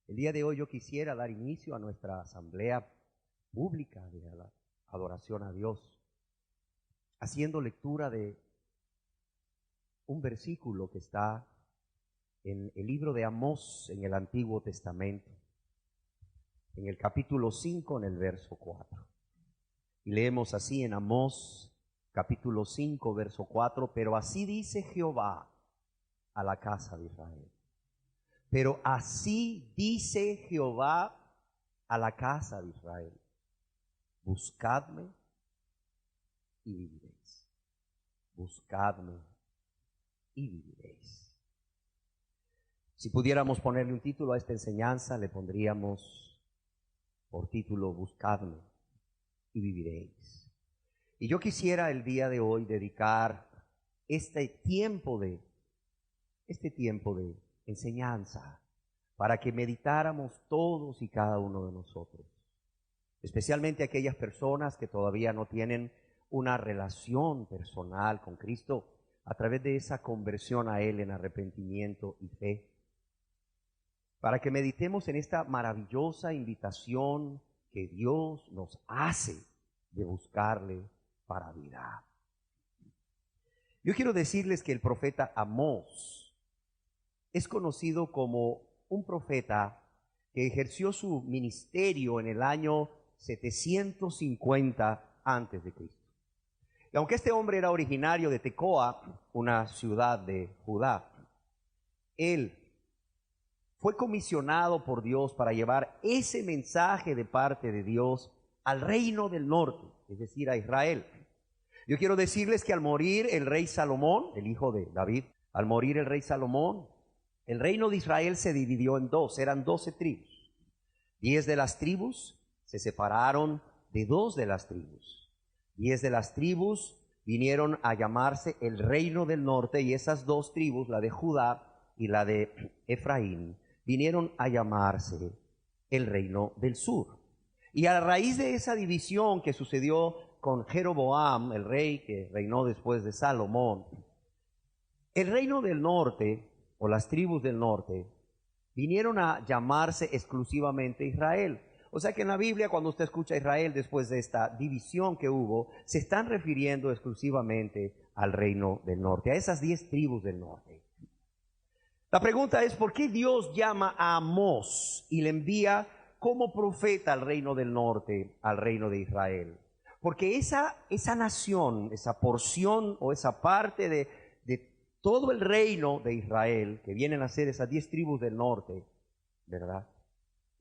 El día de hoy yo quisiera dar inicio a nuestra asamblea pública de la adoración a Dios, haciendo lectura de un versículo que está en el libro de Amós en el Antiguo Testamento, en el capítulo 5, en el verso 4. Y leemos así en Amós, capítulo 5, verso 4, pero así dice Jehová a la casa de Israel. Pero así dice Jehová a la casa de Israel: buscadme y viviréis. Buscadme y viviréis. Si pudiéramos ponerle un título a esta enseñanza, le pondríamos por título: buscadme y viviréis. Y yo quisiera el día de hoy dedicar este tiempo de enseñanza para que meditáramos todos y cada uno de nosotros, especialmente aquellas personas que todavía no tienen una relación personal con Cristo a través de esa conversión a Él en arrepentimiento y fe, para que meditemos en esta maravillosa invitación que Dios nos hace de buscarle para vida. Yo quiero decirles que el profeta Amós es conocido como un profeta que ejerció su ministerio en el año 750 antes de Cristo. Y aunque este hombre era originario de Tecoa, una ciudad de Judá, él fue comisionado por Dios para llevar ese mensaje de parte de Dios al reino del norte, es decir, a Israel. Yo quiero decirles que al morir el rey Salomón, el hijo de David, al morir el rey Salomón, el reino de Israel se dividió en dos, eran 12 tribus. 10 de las tribus se separaron de 2 de las tribus. 10 de las tribus vinieron a llamarse el reino del norte, y esas 2 tribus, la de Judá y la de Efraín, vinieron a llamarse el reino del sur. Y a raíz de esa división que sucedió con Jeroboam, el rey que reinó después de Salomón, el reino del norte, o las tribus del norte, vinieron a llamarse exclusivamente Israel. O sea que en la Biblia, cuando usted escucha Israel después de esta división que hubo, se están refiriendo exclusivamente al reino del norte, a esas 10 tribus del norte. La pregunta es: ¿por qué Dios llama a Amós y le envía como profeta al reino del norte, al reino de Israel? Porque esa nación, esa porción o esa parte de todo el reino de Israel, que vienen a ser esas 10 tribus del norte, ¿verdad?,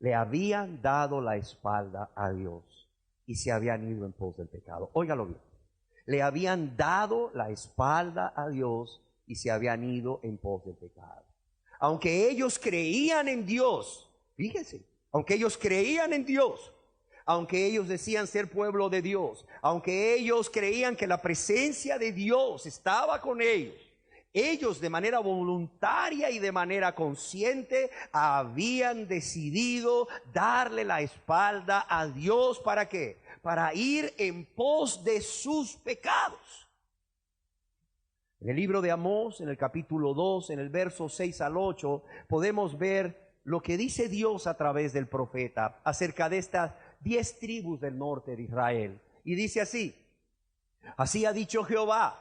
le habían dado la espalda a Dios y se habían ido en pos del pecado. Óigalo bien. Le habían dado la espalda a Dios y se habían ido en pos del pecado. Aunque ellos creían en Dios, fíjense, aunque ellos creían en Dios, aunque ellos decían ser pueblo de Dios, aunque ellos creían que la presencia de Dios estaba con ellos, ellos de manera voluntaria y de manera consciente habían decidido darle la espalda a Dios. ¿Para qué? Para ir en pos de sus pecados. En el libro de Amós, en el capítulo 2, en el verso 6 al 8, podemos ver lo que dice Dios a través del profeta acerca de estas 10 tribus del norte de Israel. Y dice así: así ha dicho Jehová,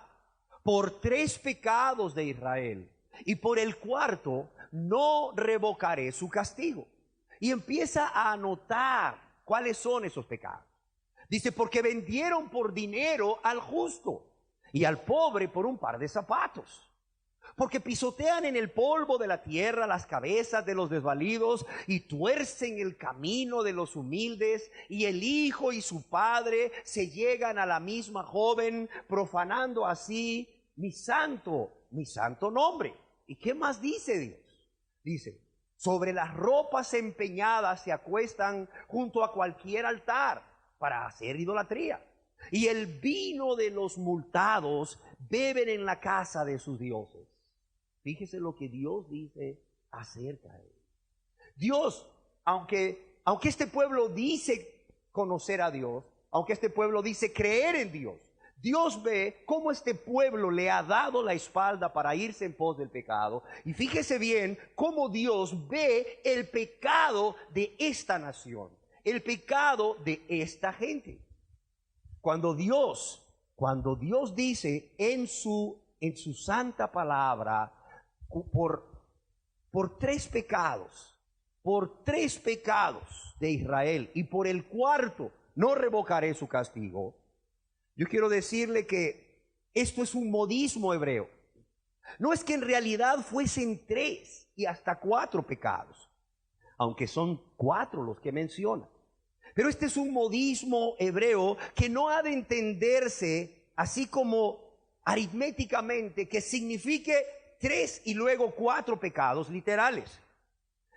por 3 pecados de Israel, y por el 4º no revocaré su castigo. Y empieza a anotar cuáles son esos pecados. Dice: porque vendieron por dinero al justo y al pobre por un par de zapatos. Porque pisotean en el polvo de la tierra las cabezas de los desvalidos y tuercen el camino de los humildes, y el hijo y su padre se llegan a la misma joven, profanando así mi santo nombre. ¿Y qué más dice Dios? Dice: sobre las ropas empeñadas se acuestan junto a cualquier altar para hacer idolatría, y el vino de los multados beben en la casa de sus dioses. Fíjese lo que Dios dice acerca de él. Dios, aunque este pueblo dice conocer a Dios, aunque este pueblo dice creer en Dios, Dios ve cómo este pueblo le ha dado la espalda para irse en pos del pecado. Y fíjese bien cómo Dios ve el pecado de esta nación, el pecado de esta gente. Cuando Dios dice en su santa palabra, por tres pecados de Israel, y por el cuarto no revocaré su castigo. Yo quiero decirle que esto es un modismo hebreo. No es que en realidad fuesen 3 y hasta 4 pecados, aunque son 4 los que menciona. Pero este es un modismo hebreo que no ha de entenderse así como aritméticamente, que signifique 3 y luego 4 pecados literales,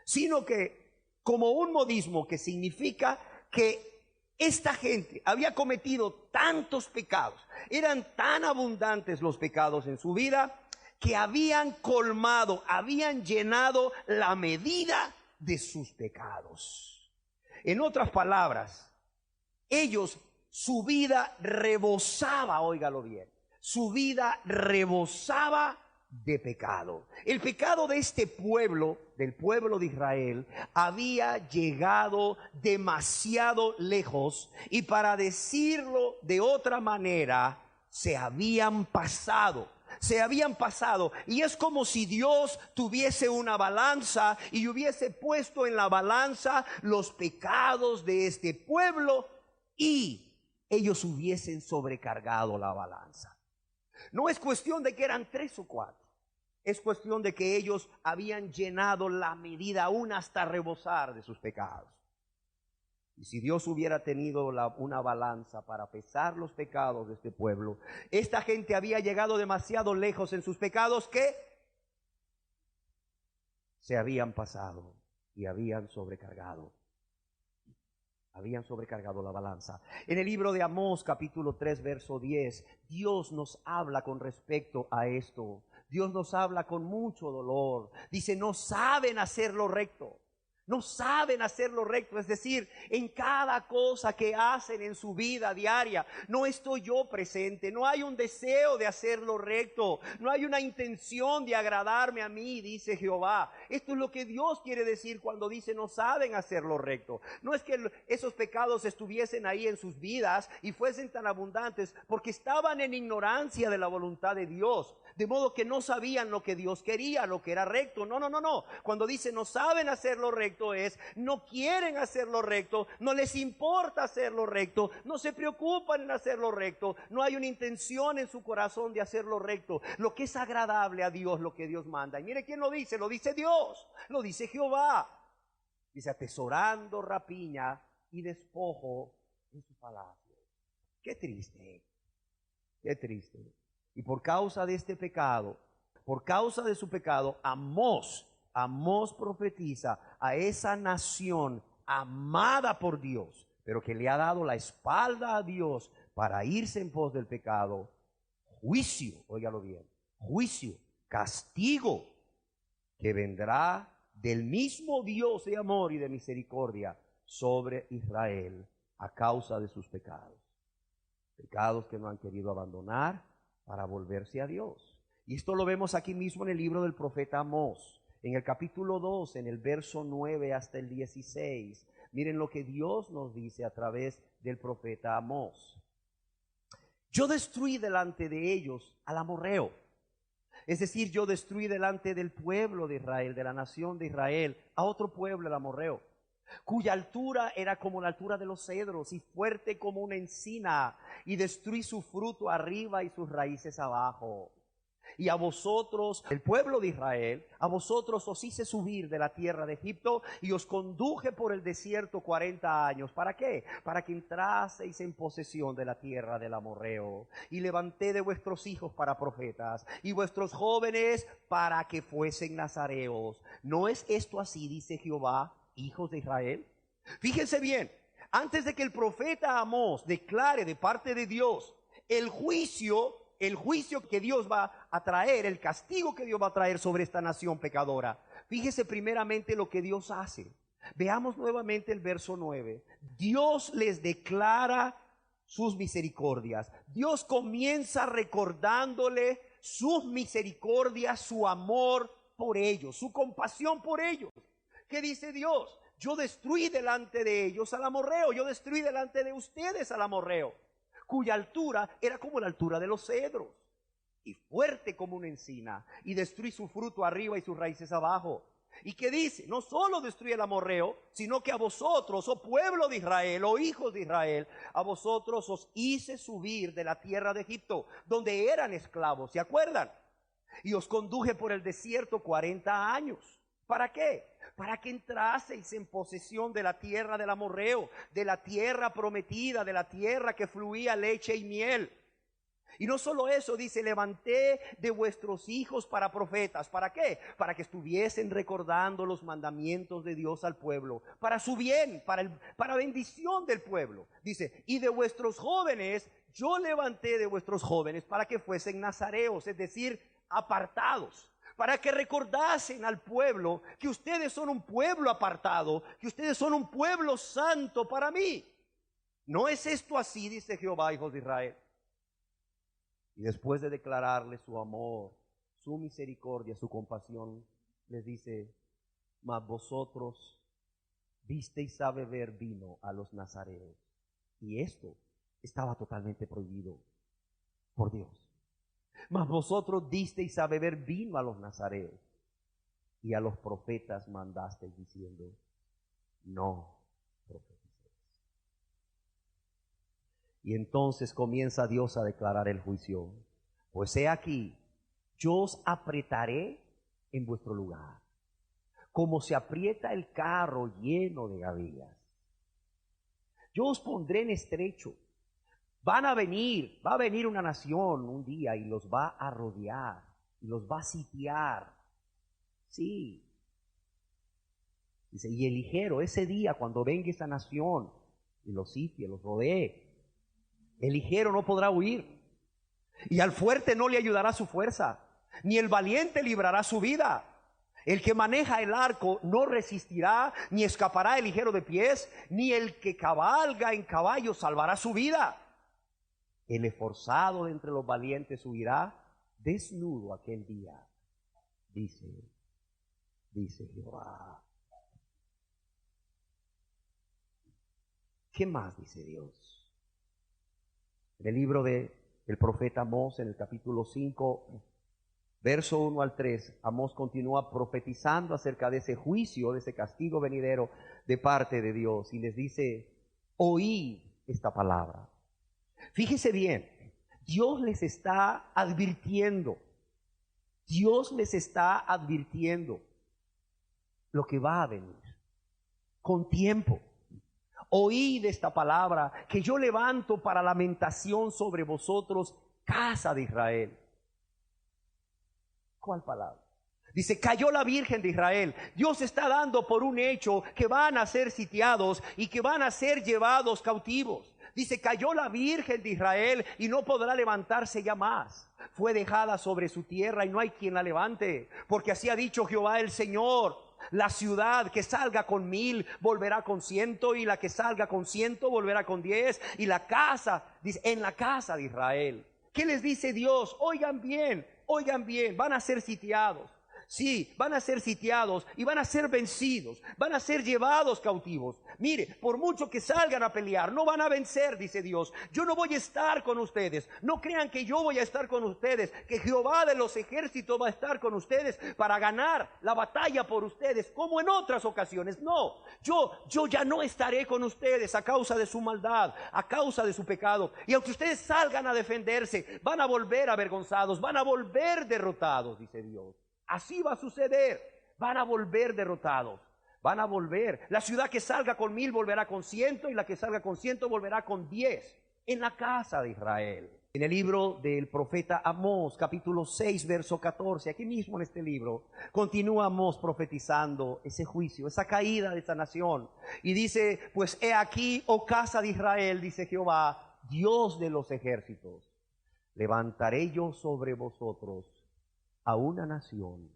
sino que como un modismo que significa que esta gente había cometido tantos pecados, eran tan abundantes los pecados en su vida, que habían colmado, habían llenado la medida de sus pecados. En otras palabras, su vida rebosaba, óigalo bien, su vida rebosaba de pecado. El pecado de este pueblo, del pueblo de Israel, había llegado demasiado lejos, y para decirlo de otra manera, se habían pasado, y es como si Dios tuviese una balanza y hubiese puesto en la balanza los pecados de este pueblo, y ellos hubiesen sobrecargado la balanza. No es cuestión de que eran 3 o 4, es cuestión de que ellos habían llenado la medida aún hasta rebosar de sus pecados. Y si Dios hubiera tenido una balanza para pesar los pecados de este pueblo, esta gente había llegado demasiado lejos en sus pecados, que se habían pasado y habían sobrecargado la balanza. En el libro de Amós, capítulo 3, verso 10, Dios nos habla con respecto a esto. Dios nos habla con mucho dolor. Dice, no saben hacer lo recto. No saben hacer lo recto, es decir, en cada cosa que hacen en su vida diaria, no estoy yo presente, no hay un deseo de hacer lo recto, no hay una intención de agradarme a mí, dice Jehová. Esto es lo que Dios quiere decir cuando dice no saben hacer lo recto. No es que esos pecados estuviesen ahí en sus vidas y fuesen tan abundantes, porque estaban en ignorancia de la voluntad de Dios, de modo que no sabían lo que Dios quería, lo que era recto. No. Cuando dice no saben hacer lo recto, no quieren hacer lo recto, no les importa hacer lo recto, no se preocupan en hacer lo recto, no hay una intención en su corazón de hacer lo recto, lo que es agradable a Dios, lo que Dios manda. Y mire quién lo dice Dios, lo dice Jehová. Dice, atesorando rapiña y despojo en su palacio. Qué triste. Y por causa de este pecado, por causa de su pecado, Amós profetiza a esa nación amada por Dios, pero que le ha dado la espalda a Dios para irse en pos del pecado, juicio, óigalo bien, juicio, castigo, que vendrá del mismo Dios de amor y de misericordia sobre Israel a causa de sus pecados. Pecados que no han querido abandonar para volverse a Dios. Y esto lo vemos aquí mismo en el libro del profeta Amós. En el capítulo 2, en el verso 9 hasta el 16, miren lo que Dios nos dice a través del profeta Amós. Yo destruí delante de ellos al amorreo, es decir, yo destruí delante del pueblo de Israel, de la nación de Israel, a otro pueblo, el amorreo, cuya altura era como la altura de los cedros y fuerte como una encina, y destruí su fruto arriba y sus raíces abajo. Y a vosotros, el pueblo de Israel, a vosotros os hice subir de la tierra de Egipto y os conduje por el desierto 40 años. ¿Para qué? Para que entraseis en posesión de la tierra del amorreo. Y levanté de vuestros hijos para profetas y vuestros jóvenes para que fuesen nazareos. ¿No es esto así, dice Jehová, hijos de Israel? Fíjense bien, antes de que el profeta Amós declare de parte de Dios el juicio que Dios va a traer, el castigo que Dios va a traer sobre esta nación pecadora, fíjese primeramente lo que Dios hace. Veamos nuevamente el verso 9. Dios les declara sus misericordias. Dios comienza recordándole sus misericordias, su amor por ellos, su compasión por ellos. ¿Qué dice Dios? Yo destruí delante de ellos al amorreo, yo destruí delante de ustedes al amorreo, cuya altura era como la altura de los cedros, y fuerte como una encina, y destruí su fruto arriba y sus raíces abajo. ¿Y qué dice? No solo destruye el amorreo, sino que a vosotros, oh pueblo de Israel, oh hijos de Israel, a vosotros os hice subir de la tierra de Egipto, donde eran esclavos, ¿se acuerdan? Y os conduje por el desierto 40 años. ¿Para qué? Para que entraseis en posesión de la tierra del amorreo, de la tierra prometida, de la tierra que fluía leche y miel. Y no solo eso, dice, levanté de vuestros hijos para profetas. ¿Para qué? Para que estuviesen recordando los mandamientos de Dios al pueblo, para su bien, para bendición del pueblo. Dice, y de vuestros jóvenes, yo levanté de vuestros jóvenes para que fuesen nazareos, es decir, apartados, para que recordasen al pueblo que ustedes son un pueblo apartado, que ustedes son un pueblo santo para mí. ¿No es esto así? Dice Jehová, hijos de Israel. Y después de declararles su amor, su misericordia, su compasión, les dice, mas vosotros disteis a beber vino a los nazareos. Y esto estaba totalmente prohibido por Dios. Mas vosotros disteis a beber vino a los nazareos, y a los profetas mandasteis diciendo, no profeticéis. Y entonces comienza Dios a declarar el juicio. Pues he aquí, yo os apretaré en vuestro lugar, como se aprieta el carro lleno de gavillas. Yo os pondré en estrecho. Va a venir una nación un día y los va a rodear, y los va a sitiar. Sí. Dice, y el ligero, ese día cuando venga esa nación y los sitie, los rodee, el ligero no podrá huir, y al fuerte no le ayudará su fuerza, ni el valiente librará su vida. El que maneja el arco no resistirá, ni escapará el ligero de pies, ni el que cabalga en caballo salvará su vida. El esforzado de entre los valientes huirá desnudo aquel día, dice Jehová. ¿Qué más dice Dios? En el libro del profeta Amós, en el capítulo 5, verso 1 al 3, Amós continúa profetizando acerca de ese juicio, de ese castigo venidero de parte de Dios, y les dice, oíd esta palabra. Fíjese bien, Dios les está advirtiendo lo que va a venir con tiempo. Oíd esta palabra que yo levanto para lamentación sobre vosotros, casa de Israel. ¿Cuál palabra? Dice, cayó la Virgen de Israel. Dios está dando por un hecho que van a ser sitiados y que van a ser llevados cautivos. Dice, cayó la Virgen de Israel y no podrá levantarse ya más. Fue dejada sobre su tierra y no hay quien la levante, porque así ha dicho Jehová el Señor. La ciudad que salga con 1000 volverá con 100, y la que salga con 100 volverá con 10, y la casa, dice, en la casa de Israel. ¿Qué les dice Dios? Oigan bien, van a ser sitiados. Sí, van a ser sitiados y van a ser vencidos, van a ser llevados cautivos. Mire, por mucho que salgan a pelear, no van a vencer, dice Dios. Yo no voy a estar con ustedes. No crean que yo voy a estar con ustedes, que Jehová de los ejércitos va a estar con ustedes para ganar la batalla por ustedes, como en otras ocasiones. No, yo ya no estaré con ustedes a causa de su maldad, a causa de su pecado. Y aunque ustedes salgan a defenderse, van a volver avergonzados, van a volver derrotados, dice Dios. Así va a suceder, van a volver derrotados, van a volver. La ciudad que salga con 1000 volverá con 100, y la que salga con 100 volverá con 10 en la casa de Israel. En el libro del profeta Amós, capítulo 6, verso 14, aquí mismo en este libro, continúa Amós profetizando ese juicio, esa caída de esta nación. Y dice, pues he aquí, oh casa de Israel, dice Jehová, Dios de los ejércitos, levantaré yo sobre vosotros a una nación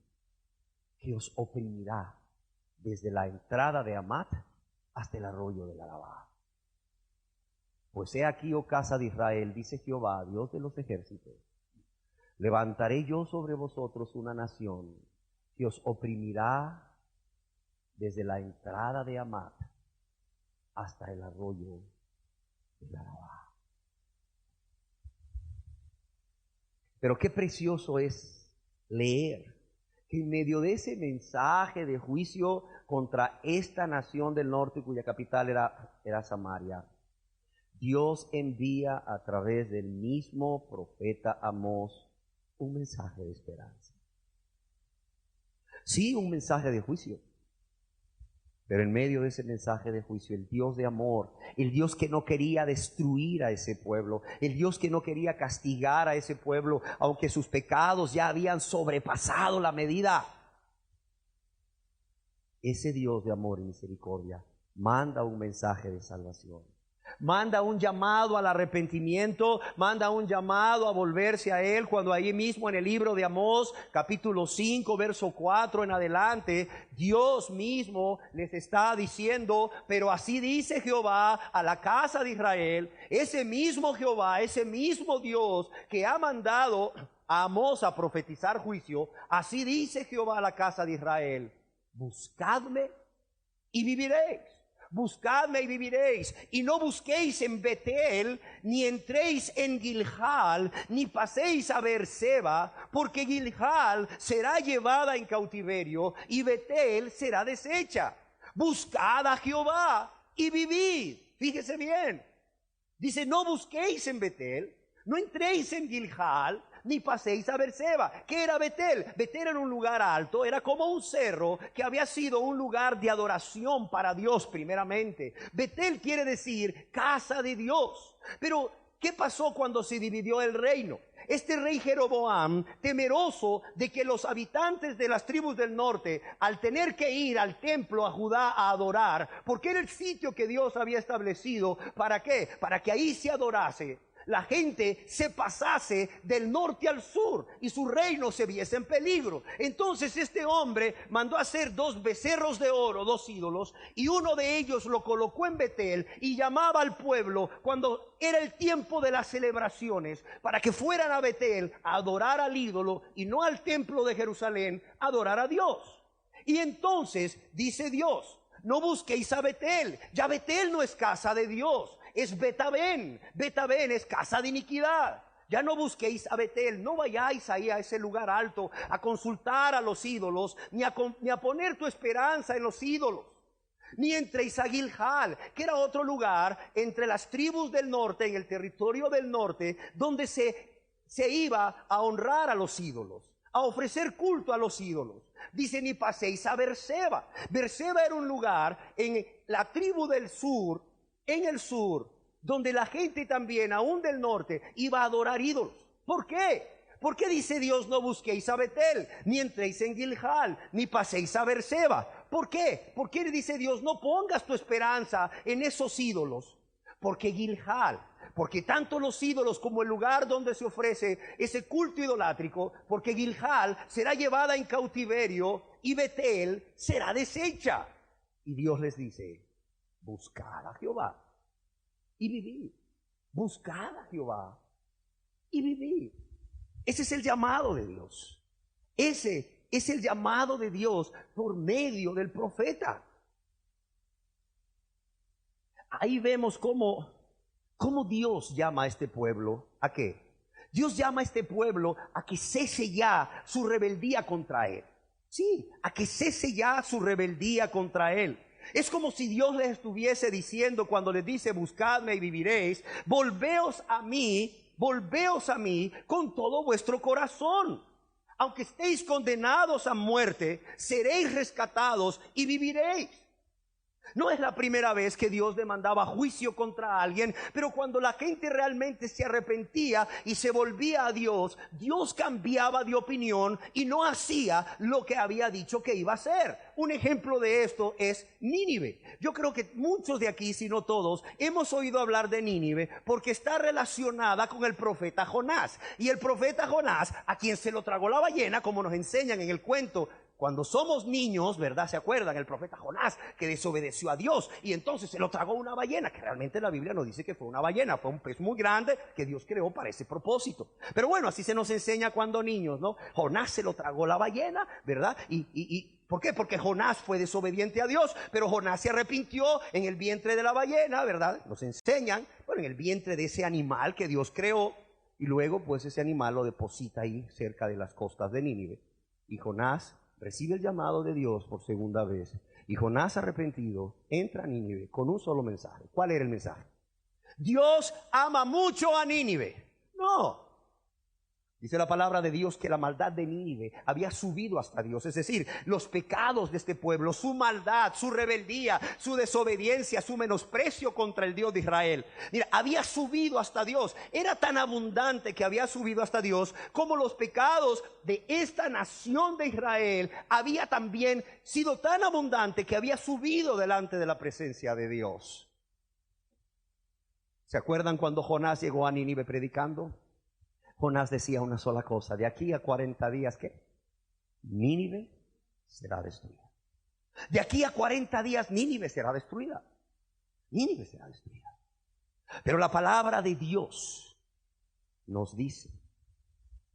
que os oprimirá desde la entrada de Amat hasta el arroyo de Arabá. Pues he aquí, oh casa de Israel, dice Jehová, Dios de los ejércitos, levantaré yo sobre vosotros una nación que os oprimirá desde la entrada de Hamat hasta el arroyo de Arabá. Pero qué precioso es leer que en medio de ese mensaje de juicio contra esta nación del norte, cuya capital era Samaria, Dios envía a través del mismo profeta Amós un mensaje de esperanza. Sí, un mensaje de juicio. Pero en medio de ese mensaje de juicio, el Dios de amor, el Dios que no quería destruir a ese pueblo, el Dios que no quería castigar a ese pueblo, aunque sus pecados ya habían sobrepasado la medida, ese Dios de amor y misericordia manda un mensaje de salvación. Manda un llamado al arrepentimiento, manda un llamado a volverse a Él, cuando ahí mismo en el libro de Amós, capítulo 5, verso 4 en adelante, Dios mismo les está diciendo, pero así dice Jehová a la casa de Israel, ese mismo Jehová, ese mismo Dios que ha mandado a Amós a profetizar juicio, así dice Jehová a la casa de Israel, buscadme y viviréis. Buscadme y viviréis, y no busquéis en Betel, ni entréis en Gilgal, ni paséis a Beerseba, porque Gilgal será llevada en cautiverio, y Betel será deshecha. Buscad a Jehová y vivid. Fíjese bien. Dice, no busquéis en Betel, no entréis en Gilgal, ni paséis a Beerseba. ¿Qué era Betel? Betel era un lugar alto, era como un cerro que había sido un lugar de adoración para Dios primeramente. Betel quiere decir casa de Dios. Pero ¿qué pasó cuando se dividió el reino? Este rey Jeroboam, temeroso de que los habitantes de las tribus del norte, al tener que ir al templo a Judá a adorar, porque era el sitio que Dios había establecido, ¿para qué? Para que ahí se adorase, la gente se pasase del norte al sur y su reino se viese en peligro. Entonces este hombre mandó hacer 2 becerros de oro, 2 ídolos, y uno de ellos lo colocó en Betel y llamaba al pueblo cuando era el tiempo de las celebraciones para que fueran a Betel a adorar al ídolo y no al templo de Jerusalén a adorar a Dios. Y entonces dice Dios, no busquéis a Betel, ya Betel no es casa de Dios, es Betabén. Betabén es casa de iniquidad. Ya no busquéis a Betel, no vayáis ahí a ese lugar alto a consultar a los ídolos, ni a poner tu esperanza en los ídolos, ni entréis a Gilgal, que era otro lugar entre las tribus del norte, en el territorio del norte, donde se iba a honrar a los ídolos, a ofrecer culto a los ídolos. Dice, ni paséis a Beerseba. Beerseba era un lugar en la tribu del sur, en el sur, donde la gente también, aún del norte, iba a adorar ídolos. ¿Por qué? ¿Por qué dice Dios, no busquéis a Betel, ni entréis en Gilgal, ni paséis a Beerseba? ¿Por qué? ¿Por qué dice Dios, no pongas tu esperanza en esos ídolos? Porque Gilgal, porque tanto los ídolos como el lugar donde se ofrece ese culto idolátrico, porque Gilgal será llevada en cautiverio y Betel será deshecha. Y Dios les dice, buscad a Jehová y vivid. Buscad a Jehová y vivid. Ese es el llamado de Dios. Ese es el llamado de Dios por medio del profeta. Ahí vemos cómo Dios llama a este pueblo. ¿A qué? Dios llama a este pueblo a que cese ya su rebeldía contra Él. Sí, a que cese ya su rebeldía contra Él. Es como si Dios les estuviese diciendo cuando les dice, buscadme y viviréis, volveos a mí con todo vuestro corazón. Aunque estéis condenados a muerte, seréis rescatados y viviréis. No es la primera vez que Dios demandaba juicio contra alguien, pero cuando la gente realmente se arrepentía y se volvía a Dios, Dios cambiaba de opinión y no hacía lo que había dicho que iba a hacer. Un ejemplo de esto es Nínive. Yo creo que muchos de aquí, si no todos, hemos oído hablar de Nínive porque está relacionada con el profeta Jonás. Y el profeta Jonás, a quien se lo tragó la ballena, como nos enseñan en el cuento Cuando somos niños, ¿verdad? ¿Se acuerdan? El profeta Jonás, que desobedeció a Dios y entonces se lo tragó una ballena, que realmente la Biblia no dice que fue una ballena, fue un pez muy grande que Dios creó para ese propósito. Pero bueno, así se nos enseña cuando niños, ¿no? Jonás se lo tragó la ballena, ¿verdad? ¿Por qué? Porque Jonás fue desobediente a Dios, pero Jonás se arrepintió en el vientre de la ballena, ¿verdad? Nos enseñan, bueno, en el vientre de ese animal que Dios creó, y luego pues ese animal lo deposita ahí cerca de las costas de Nínive. Y Jonás recibe el llamado de Dios por segunda vez. Y Jonás, arrepentido, entra a Nínive con un solo mensaje. ¿Cuál era el mensaje? Dios ama mucho a Nínive. No. Dice la palabra de Dios que la maldad de Nínive había subido hasta Dios. Es decir, los pecados de este pueblo, su maldad, su rebeldía, su desobediencia, su menosprecio contra el Dios de Israel. Mira, había subido hasta Dios. Era tan abundante que había subido hasta Dios, como los pecados de esta nación de Israel había también sido tan abundante que había subido delante de la presencia de Dios. ¿Se acuerdan cuando Jonás llegó a Nínive predicando? Jonás decía una sola cosa: de aquí a 40 días, ¿qué? Nínive será destruida. De aquí a 40 días Nínive será destruida. Nínive será destruida. Pero la palabra de Dios nos dice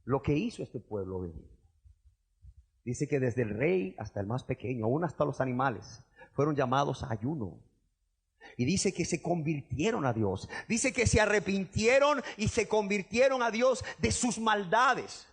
lo que hizo este pueblo de Nínive. Dice que desde el rey hasta el más pequeño, aún hasta los animales, fueron llamados a ayuno. Y dice que se convirtieron a Dios. Dice que se arrepintieron y se convirtieron a Dios de sus maldades.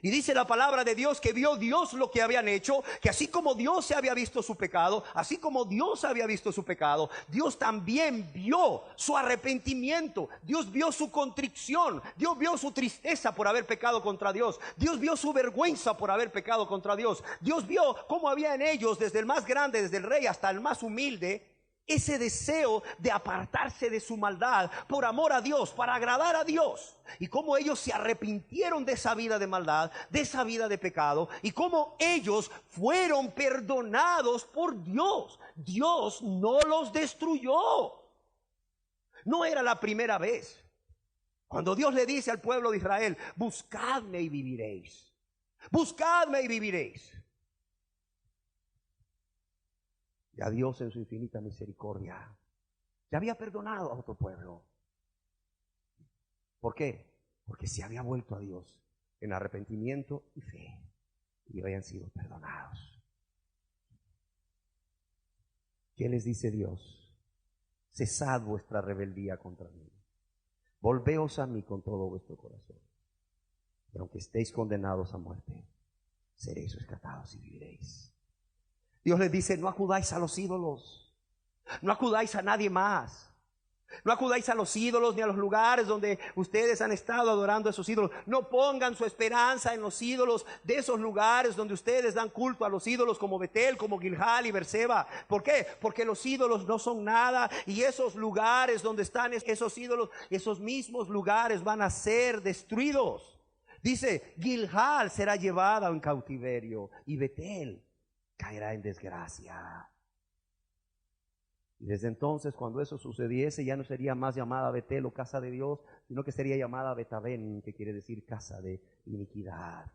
Y dice la palabra de Dios que vio Dios lo que habían hecho, que así como Dios se había visto su pecado, así como Dios había visto su pecado, Dios también vio su arrepentimiento, Dios vio su contrición, Dios vio su tristeza por haber pecado contra Dios, Dios vio su vergüenza por haber pecado contra Dios, Dios vio cómo había en ellos, desde el más grande, desde el rey hasta el más humilde, ese deseo de apartarse de su maldad por amor a Dios, para agradar a Dios. Y cómo ellos se arrepintieron de esa vida de maldad, de esa vida de pecado. Y cómo ellos fueron perdonados por Dios. Dios no los destruyó. No era la primera vez. Cuando Dios le dice al pueblo de Israel: buscadme y viviréis. Buscadme y viviréis. Ya Dios en su infinita misericordia ya había perdonado a otro pueblo. ¿Por qué? Porque se había vuelto a Dios en arrepentimiento y fe, y habían sido perdonados. ¿Qué les dice Dios? Cesad vuestra rebeldía contra mí, volveos a mí con todo vuestro corazón, pero aunque estéis condenados a muerte, seréis rescatados y viviréis. Dios les dice: no acudáis a los ídolos, no acudáis a nadie más, no acudáis a los ídolos ni a los lugares donde ustedes han estado adorando a esos ídolos. No pongan su esperanza en los ídolos de esos lugares donde ustedes dan culto a los ídolos, como Betel, como Gilgal y Berseba. ¿Por qué? Porque los ídolos no son nada, y esos lugares donde están esos ídolos, esos mismos lugares van a ser destruidos. Dice: Gilgal será llevada en cautiverio y Betel caerá en desgracia. Y desde entonces, cuando eso sucediese, ya no sería más llamada Betel o casa de Dios, sino que sería llamada Betabén, que quiere decir casa de iniquidad.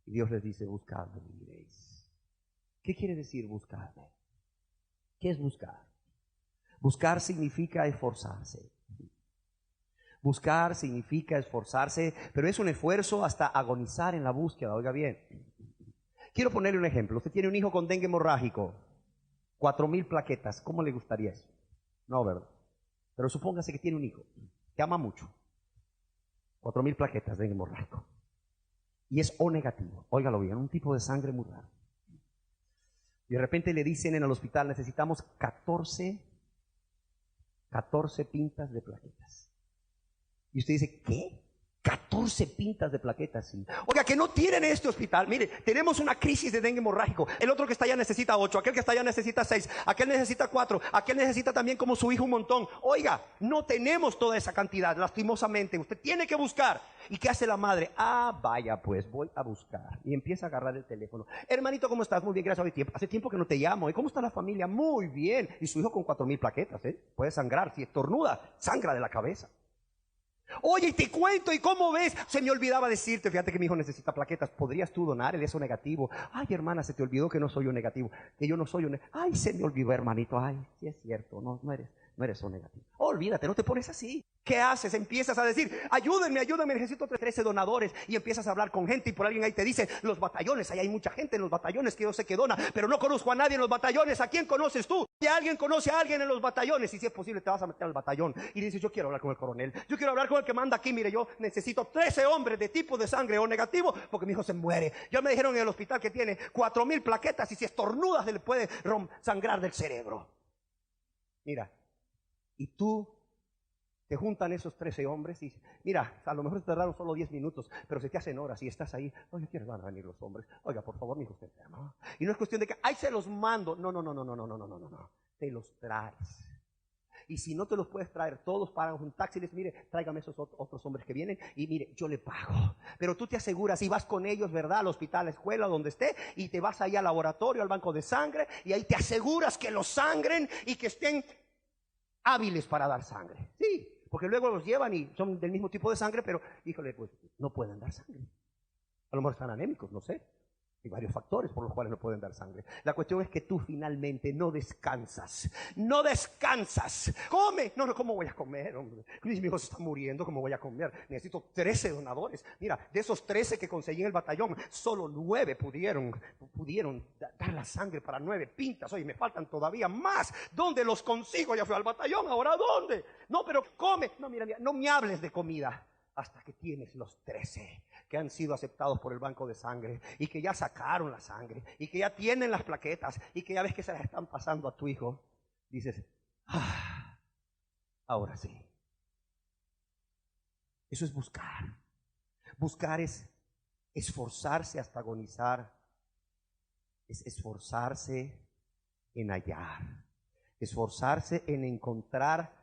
Y Dios les dice: buscadme y viviréis. ¿Qué quiere decir buscarme? ¿Qué es buscar? Buscar significa esforzarse. Buscar significa esforzarse, pero es un esfuerzo hasta agonizar en la búsqueda. Oiga bien, quiero ponerle un ejemplo. Usted tiene un hijo con dengue hemorrágico, 4,000 plaquetas. ¿Cómo le gustaría eso? No, ¿verdad? Pero supóngase que tiene un hijo que ama mucho. 4,000 plaquetas de dengue hemorrágico. Y es O negativo. Óigalo bien, un tipo de sangre muy raro. Y de repente le dicen en el hospital: necesitamos 14 pintas de plaquetas. Y usted dice: ¿qué? 14 pintas de plaquetas. Sí. Oiga, que no tienen este hospital. Mire, tenemos una crisis de dengue hemorrágico. El otro que está allá necesita 8, aquel que está allá necesita 6, aquel necesita 4, aquel necesita también como su hijo un montón. Oiga, no tenemos toda esa cantidad, lastimosamente. Usted tiene que buscar. ¿Y qué hace la madre? Vaya pues, voy a buscar. Y empieza a agarrar el teléfono. Hermanito, ¿cómo estás? Muy bien, gracias. Hace tiempo que no te llamo. ¿Y cómo está la familia? Muy bien. Y su hijo con 4,000 plaquetas, puede sangrar. Si estornuda, sangra de la cabeza. Oye, y te cuento, ¿y cómo ves? Se me olvidaba decirte, fíjate que mi hijo necesita plaquetas, ¿podrías tú donar el eso negativo? Ay, hermana, se te olvidó que no soy un negativo, que yo no soy un... Ay, se me olvidó, hermanito, ay, sí es cierto, no eres un negativo. Olvídate, no te pones así. ¿Qué haces? Empiezas a decir, ayúdenme, necesito 13 donadores. Y empiezas a hablar con gente y por alguien ahí te dice, los batallones, ahí hay mucha gente en los batallones que yo sé que dona, pero no conozco a nadie en los batallones. ¿A quién conoces tú? Si alguien conoce a alguien en los batallones, y si es posible te vas a meter al batallón y dices, yo quiero hablar con el coronel, yo quiero hablar con el que manda aquí, mire, yo necesito 13 hombres de tipo de sangre o negativo porque mi hijo se muere. Ya me dijeron en el hospital que tiene 4,000 plaquetas y si estornuda se le puede sangrar del cerebro. Mira, y tú te juntan esos 13 hombres y mira, a lo mejor te tardaron solo 10 minutos, pero se te hacen horas y estás ahí. Oye, ¿quiénes van a venir los hombres? Oiga, por favor, mi hijo está enfermo. Y no es cuestión de que, ay, se los mando. No. Te los traes. Y si no te los puedes traer, todos pagan un taxi y les mire, tráigame esos otros hombres que vienen y mire, yo le pago. Pero tú te aseguras y vas con ellos, ¿verdad? Al hospital, a la escuela, donde esté, y te vas ahí al laboratorio, al banco de sangre, y ahí te aseguras que los sangren y que estén hábiles para dar sangre. Sí, porque luego los llevan y son del mismo tipo de sangre, pero, híjole, pues no pueden dar sangre. A lo mejor están anémicos, no sé. Hay varios factores por los cuales no pueden dar sangre. La cuestión es que tú finalmente no descansas. No descansas. Come. No, ¿cómo voy a comer, hombre? Mi hijo se está muriendo, ¿cómo voy a comer? Necesito 13 donadores. Mira, de esos 13 que conseguí en el batallón, solo 9 pudieron dar la sangre para 9 pintas. Oye, me faltan todavía más. ¿Dónde los consigo? Ya fui al batallón, ¿ahora dónde? No, pero come. No, mira, no me hables de comida hasta que tienes los 13 que han sido aceptados por el banco de sangre y que ya sacaron la sangre y que ya tienen las plaquetas y que ya ves que se las están pasando a tu hijo. Dices, ahora sí. Eso es buscar. Buscar es esforzarse hasta agonizar. Es esforzarse en hallar. Esforzarse en encontrar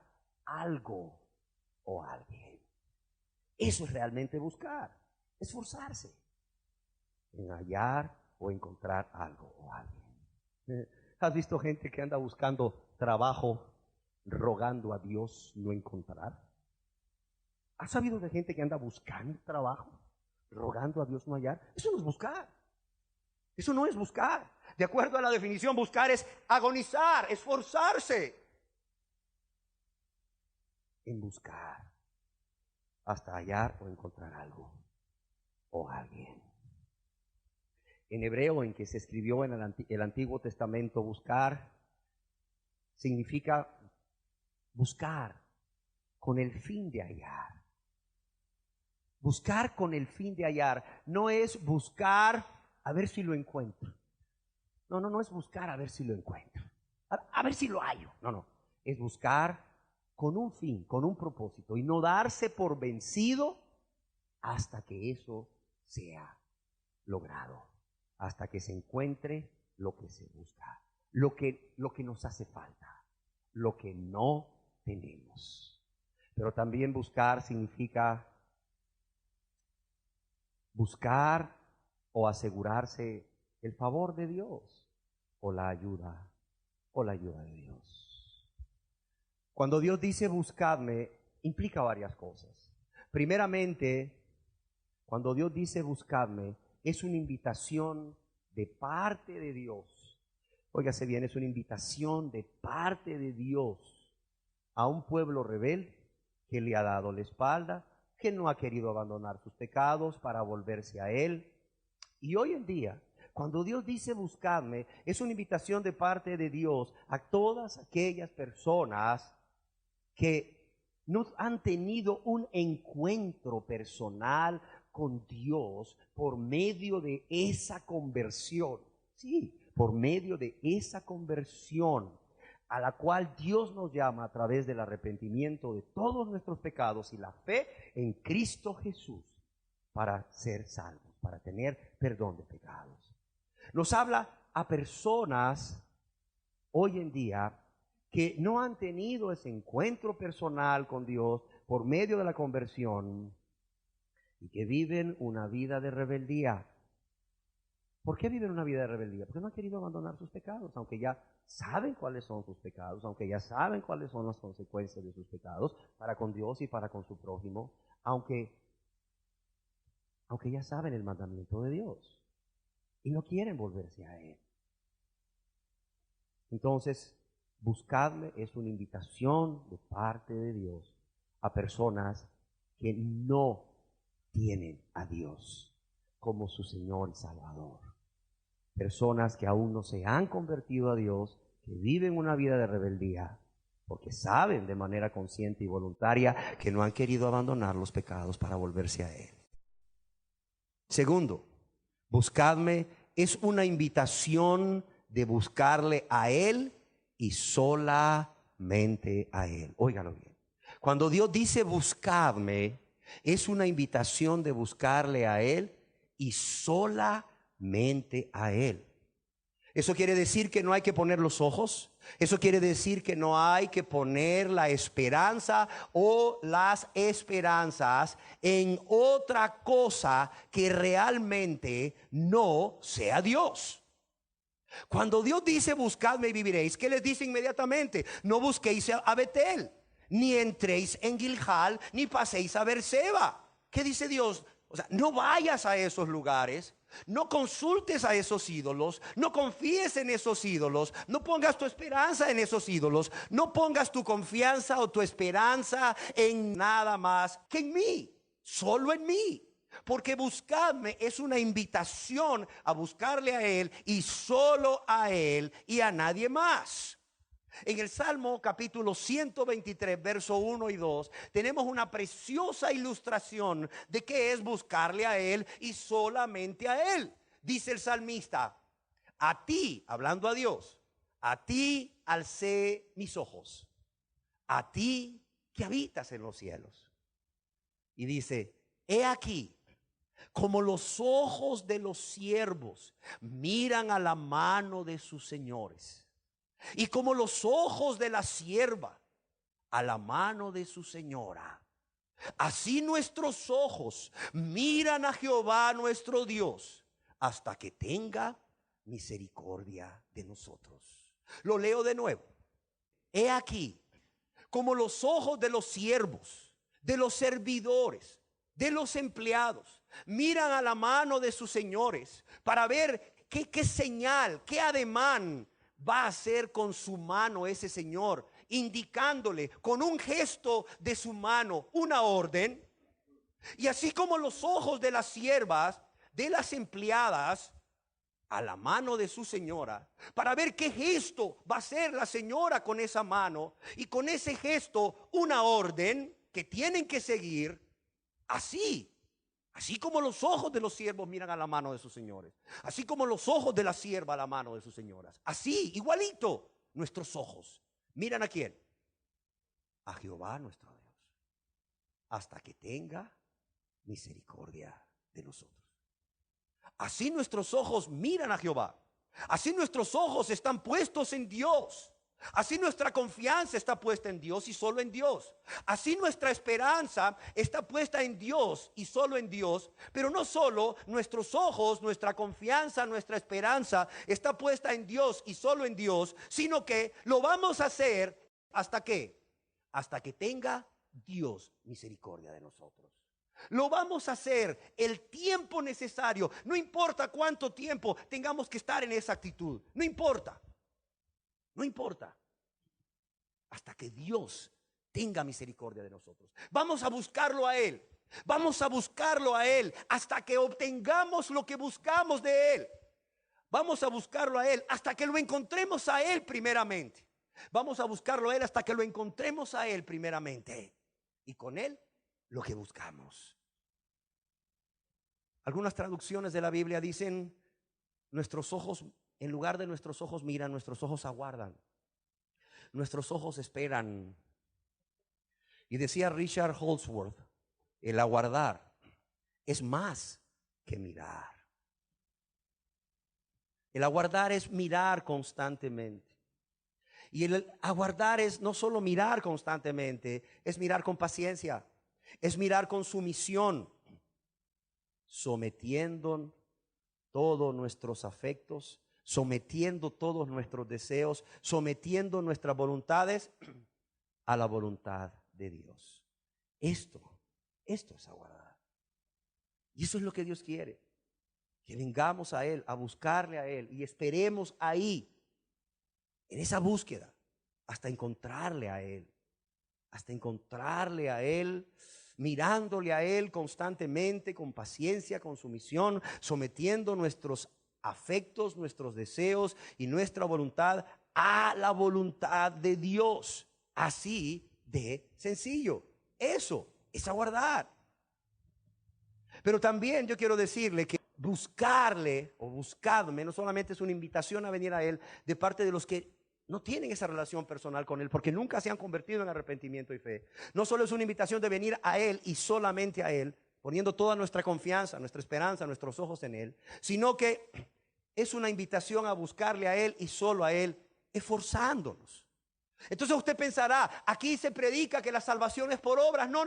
algo o alguien. Eso es realmente buscar. Esforzarse en hallar o encontrar algo o alguien. ¿Has visto gente que anda buscando trabajo, rogando a Dios no encontrar? ¿Has sabido de gente que anda buscando trabajo, rogando a Dios no hallar? Eso no es buscar. Eso no es buscar. De acuerdo a la definición, buscar es agonizar, esforzarse en buscar hasta hallar o encontrar algo o alguien. En hebreo, en que se escribió en el Antiguo Testamento, buscar significa buscar con el fin de hallar. Buscar con el fin de hallar. No es buscar a ver si lo encuentro. No es buscar a ver si lo encuentro. A ver si lo hallo. No. Es buscar con un fin, con un propósito. Y no darse por vencido hasta que eso sea logrado. Hasta que se encuentre lo que se busca. Lo que nos hace falta. Lo que no tenemos. Pero también buscar significa buscar o asegurarse el favor de Dios o la ayuda de Dios. Cuando Dios dice buscadme, implica varias cosas. Primeramente, cuando Dios dice buscadme, es una invitación de parte de Dios. Óigase bien, es una invitación de parte de Dios a un pueblo rebelde que le ha dado la espalda, que no ha querido abandonar sus pecados para volverse a Él. Y hoy en día, cuando Dios dice buscadme, es una invitación de parte de Dios a todas aquellas personas que no han tenido un encuentro personal con Dios por medio de esa conversión. Sí, por medio de esa conversión a la cual Dios nos llama a través del arrepentimiento de todos nuestros pecados y la fe en Cristo Jesús para ser salvos, para tener perdón de pecados. Nos habla a personas hoy en día que no han tenido ese encuentro personal con Dios por medio de la conversión y que viven una vida de rebeldía. ¿Por qué viven una vida de rebeldía? Porque no han querido abandonar sus pecados, aunque ya saben cuáles son sus pecados, aunque ya saben cuáles son las consecuencias de sus pecados para con Dios y para con su prójimo, aunque ya saben el mandamiento de Dios y no quieren volverse a Él. Entonces, buscarle es una invitación de parte de Dios a personas que no tienen a Dios como su Señor y Salvador. Personas que aún no se han convertido a Dios, que viven una vida de rebeldía, porque saben de manera consciente y voluntaria que no han querido abandonar los pecados para volverse a Él. Segundo, buscadme es una invitación de buscarle a Él y solamente a Él. Óigalo bien. Cuando Dios dice buscadme, es una invitación de buscarle a Él y solamente a Él. Eso quiere decir que no hay que poner los ojos. Eso quiere decir que no hay que poner la esperanza o las esperanzas en otra cosa que realmente no sea Dios. Cuando Dios dice buscadme y viviréis, ¿qué les dice inmediatamente? No busquéis a Betel, ni entréis en Gilgal, ni paséis a Beerseba. ¿Qué dice Dios? O sea, no vayas a esos lugares, no consultes a esos ídolos, no confíes en esos ídolos, no pongas tu esperanza en esos ídolos, no pongas tu confianza o tu esperanza en nada más que en mí, solo en mí. Porque buscarme es una invitación a buscarle a Él y solo a Él y a nadie más. En el Salmo capítulo 123, verso 1 y 2, tenemos una preciosa ilustración de qué es buscarle a Él y solamente a Él. Dice el salmista: a ti, hablando a Dios, a ti alcé mis ojos, a ti que habitas en los cielos. Y dice: he aquí, como los ojos de los siervos miran a la mano de sus señores, y como los ojos de la sierva a la mano de su señora, así nuestros ojos miran a Jehová nuestro Dios, hasta que tenga misericordia de nosotros. Lo leo de nuevo. He aquí, como los ojos de los siervos, de los servidores, de los empleados, miran a la mano de sus señores para ver qué señal, qué ademán va a hacer con su mano ese señor, indicándole con un gesto de su mano una orden. Y así como los ojos de las siervas, de las empleadas, a la mano de su señora, para ver qué gesto va a hacer la señora con esa mano, y con ese gesto una orden que tienen que seguir. Así como los ojos de los siervos miran a la mano de sus señores, así como los ojos de la sierva a la mano de sus señoras, así, igualito, nuestros ojos miran ¿a quién? A Jehová nuestro Dios, hasta que tenga misericordia de nosotros. Así nuestros ojos miran a Jehová, así nuestros ojos están puestos en Dios. Así nuestra confianza está puesta en Dios y solo en Dios. Así nuestra esperanza está puesta en Dios y solo en Dios. Pero no solo nuestros ojos, nuestra confianza, nuestra esperanza está puesta en Dios y solo en Dios, sino que lo vamos a hacer ¿hasta qué? Hasta que tenga Dios misericordia de nosotros. Lo vamos a hacer el tiempo necesario. No importa cuánto tiempo tengamos que estar en esa actitud. No importa. No importa, hasta que Dios tenga misericordia de nosotros. Vamos a buscarlo a Él. Vamos a buscarlo a Él hasta que obtengamos lo que buscamos de Él. Vamos a buscarlo a Él hasta que lo encontremos a Él primeramente. Vamos a buscarlo a Él hasta que lo encontremos a Él primeramente. Y con Él lo que buscamos. Algunas traducciones de la Biblia dicen: nuestros ojos, en lugar de nuestros ojos miran, nuestros ojos aguardan. Nuestros ojos esperan. Y decía Richard Holdsworth: el aguardar es más que mirar. El aguardar es mirar constantemente. Y el aguardar es no solo mirar constantemente, es mirar con paciencia, es mirar con sumisión, sometiendo todos nuestros afectos, sometiendo todos nuestros deseos, sometiendo nuestras voluntades a la voluntad de Dios. Esto es aguardar. Y eso es lo que Dios quiere, que vengamos a Él, a buscarle a Él y esperemos ahí, en esa búsqueda, hasta encontrarle a Él, mirándole a Él constantemente, con paciencia, con sumisión, sometiendo nuestros afectos, nuestros deseos y nuestra voluntad a la voluntad de Dios. Así de sencillo. Eso es aguardar. Pero también yo quiero decirle que buscarle o buscarme no solamente es una invitación a venir a Él de parte de los que no tienen esa relación personal con Él, porque nunca se han convertido en arrepentimiento y fe. No solo es una invitación de venir a Él y solamente a Él, poniendo toda nuestra confianza, nuestra esperanza, nuestros ojos en Él, sino que es una invitación a buscarle a Él y solo a Él, esforzándonos. Entonces usted pensará, aquí se predica que la salvación es por obras. No.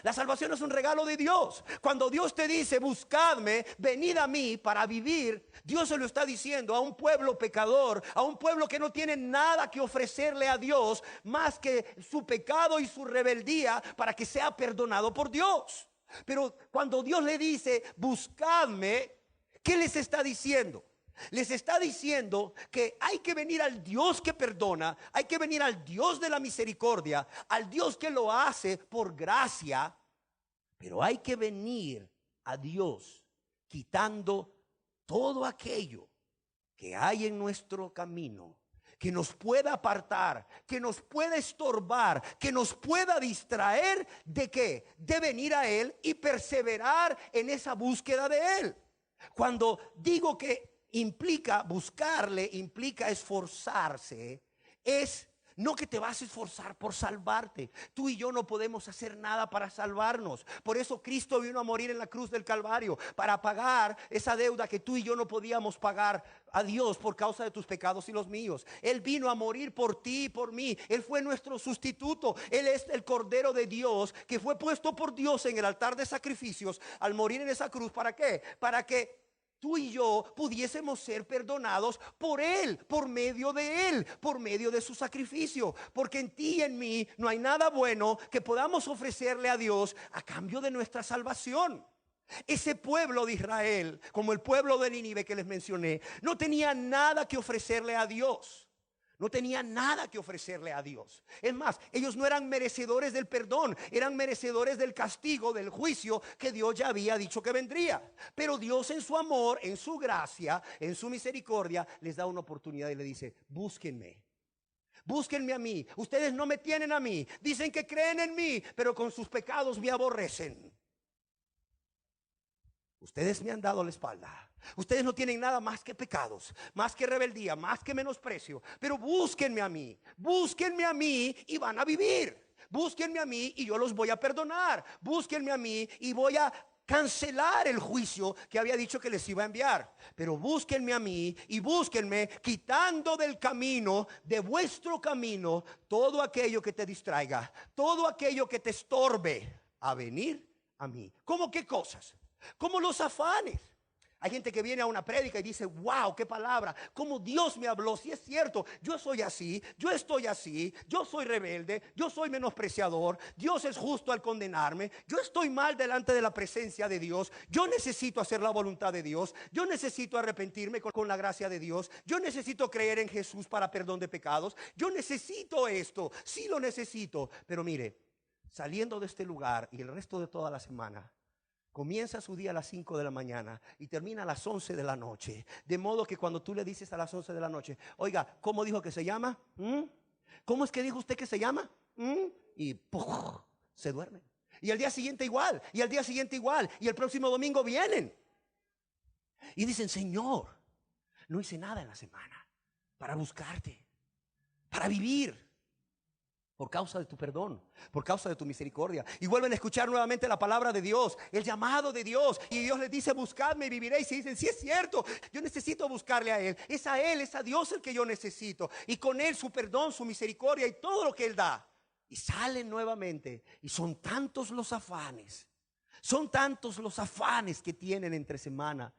La salvación es un regalo de Dios. Cuando Dios te dice, buscadme, venid a mí para vivir, Dios se lo está diciendo a un pueblo pecador, a un pueblo que no tiene nada que ofrecerle a Dios más que su pecado y su rebeldía para que sea perdonado por Dios. Pero cuando Dios le dice, buscadme, ¿qué les está diciendo? Les está diciendo que hay que venir al Dios que perdona, hay que venir al Dios de la misericordia, al Dios que lo hace por gracia, pero hay que venir a Dios quitando todo aquello que hay en nuestro camino, que nos pueda apartar, que nos pueda estorbar, que nos pueda distraer de ¿qué? De venir a Él y perseverar en esa búsqueda de Él. Cuando digo que implica buscarle, implica esforzarse, es no que te vas a esforzar por salvarte. Tú y yo no podemos hacer nada para salvarnos. Por eso Cristo vino a morir en la cruz del Calvario, para pagar esa deuda que tú y yo no podíamos pagar a Dios por causa de tus pecados y los míos. Él vino a morir por ti y por mí. Él fue nuestro sustituto. Él es el Cordero de Dios que fue puesto por Dios en el altar de sacrificios al morir en esa cruz. ¿Para qué? Para que tú y yo pudiésemos ser perdonados por Él, por medio de Él, por medio de su sacrificio. Porque en ti y en mí no hay nada bueno que podamos ofrecerle a Dios a cambio de nuestra salvación. Ese pueblo de Israel, como el pueblo de Nínive que les mencioné, no tenía nada que ofrecerle a Dios. No tenían nada que ofrecerle a Dios. Es más, ellos no eran merecedores del perdón, eran merecedores del castigo, del juicio que Dios ya había dicho que vendría. Pero Dios en su amor, en su gracia, en su misericordia, les da una oportunidad y le dice, búsquenme. Búsquenme a mí. Ustedes no me tienen a mí. Dicen que creen en mí, pero con sus pecados me aborrecen. Ustedes me han dado la espalda. Ustedes no tienen nada más que pecados, más que rebeldía, más que menosprecio. Pero búsquenme a mí y van a vivir. Búsquenme a mí y yo los voy a perdonar. Búsquenme a mí y voy a cancelar el juicio que había dicho que les iba a enviar. Pero búsquenme a mí y búsquenme quitando del camino, de vuestro camino, todo aquello que te distraiga, todo aquello que te estorbe a venir a mí. ¿Cómo qué cosas? Como los afanes. Hay gente que viene a una prédica y dice, wow, qué palabra, cómo Dios me habló. Si es cierto, yo soy así, yo estoy así, yo soy rebelde, yo soy menospreciador, Dios es justo al condenarme, yo estoy mal delante de la presencia de Dios, yo necesito hacer la voluntad de Dios, yo necesito arrepentirme con la gracia de Dios, yo necesito creer en Jesús para perdón de pecados, yo necesito esto, sí lo necesito. Pero mire, saliendo de este lugar y el resto de toda la semana, comienza su día a las 5 de la mañana y termina a las 11 de la noche. De modo que cuando tú le dices a las 11 de la noche, oiga, ¿cómo dijo que se llama? ¿Cómo es que dijo usted que se llama? Y ¡puf! Se duermen. Y al día siguiente igual, y al día siguiente igual, y el próximo domingo vienen. Y dicen, Señor, no hice nada en la semana para buscarte, para vivir. Por causa de tu perdón, por causa de tu misericordia. Y vuelven a escuchar nuevamente la palabra de Dios, el llamado de Dios. Y Dios les dice, buscadme y viviréis. Y dicen, sí es cierto, yo necesito buscarle a Él. Es a Dios el que yo necesito. Y con Él su perdón, su misericordia y todo lo que Él da. Y salen nuevamente. Y son tantos los afanes. Son tantos los afanes que tienen entre semana,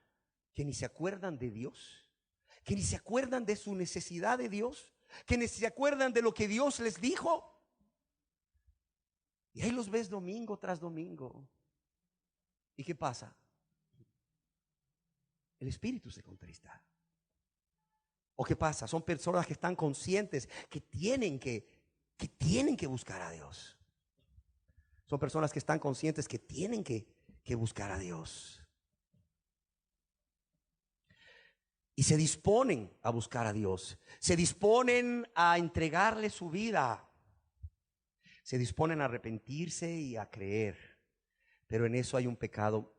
que ni se acuerdan de Dios, que ni se acuerdan de su necesidad de Dios, que ni se acuerdan de lo que Dios les dijo. Y ahí los ves domingo tras domingo. ¿Y qué pasa? El espíritu se contrista. ¿O qué pasa? Son personas que están conscientes que tienen que buscar a Dios. Son personas que están conscientes que tienen que buscar a Dios. Y se disponen a buscar a Dios. Se disponen a entregarle su vida. Se disponen a arrepentirse y a creer. Pero en eso hay un pecado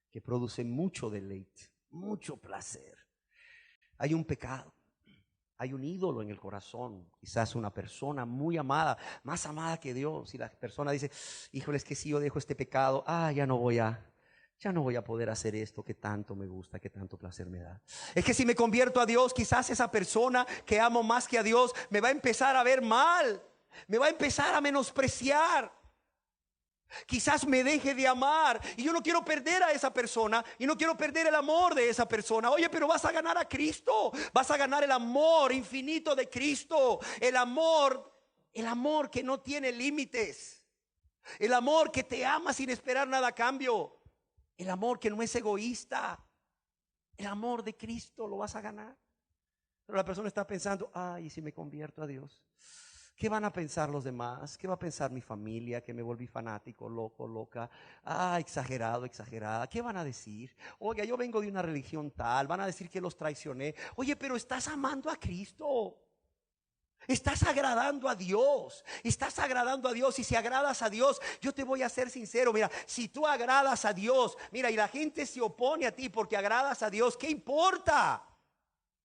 que produce mucho deleite, mucho placer. Hay un pecado, hay un ídolo en el corazón. Quizás una persona muy amada, más amada que Dios. Y la persona dice, híjole, es que si yo dejo este pecado, ya no voy a poder hacer esto que tanto me gusta, que tanto placer me da. Es que si me convierto a Dios, quizás esa persona que amo más que a Dios me va a empezar a ver mal, me va a empezar a menospreciar. Quizás me deje de amar y yo no quiero perder a esa persona y no quiero perder el amor de esa persona. Oye, pero vas a ganar a Cristo, vas a ganar el amor infinito de Cristo, el amor que no tiene límites, el amor que te ama sin esperar nada a cambio, el amor que no es egoísta. El amor de Cristo lo vas a ganar. Pero la persona está pensando, ¿y si me convierto a Dios? ¿Qué van a pensar los demás? ¿Qué va a pensar mi familia? Que me volví fanático, loco, loca. Exagerado, exagerada. ¿Qué van a decir? Oiga, yo vengo de una religión tal. Van a decir que los traicioné. Oye, pero estás amando a Cristo. Estás agradando a Dios. Estás agradando a Dios. Y si agradas a Dios, yo te voy a ser sincero. Mira, si tú agradas a Dios, mira, y la gente se opone a ti porque agradas a Dios, ¿qué importa?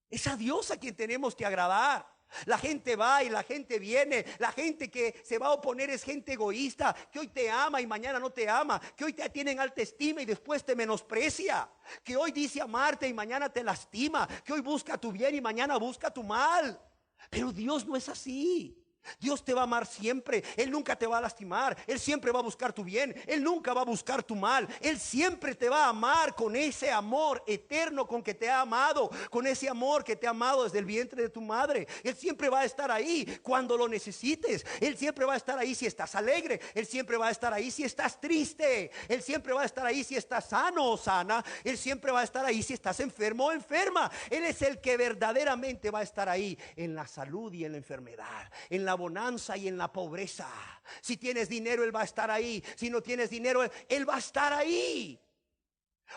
Es a Dios a quien tenemos que agradar. La gente va y la gente viene. La gente que se va a oponer es gente egoísta, que hoy te ama y mañana no te ama, que hoy te tienen alta estima y después te menosprecia, que hoy dice amarte y mañana te lastima, que hoy busca tu bien y mañana busca tu mal. Pero Dios no es así. Dios te va a amar siempre. Él nunca te va a lastimar. Él siempre va a buscar tu bien. Él nunca va a buscar tu mal. Él siempre te va a amar con ese amor eterno con que te ha amado, con ese amor que te ha amado desde el vientre de tu madre. Él siempre va a estar ahí cuando lo necesites. Él siempre va a estar ahí si estás alegre. Él siempre va a estar ahí si estás triste. Él siempre va a estar ahí si estás sano o sana. Él siempre va a estar ahí si estás enfermo o enferma. Él es el que verdaderamente va a estar ahí en la salud y en la enfermedad, en la bonanza y en la pobreza. Si tienes dinero, Él va a estar ahí. Si no tienes dinero, Él va a estar ahí.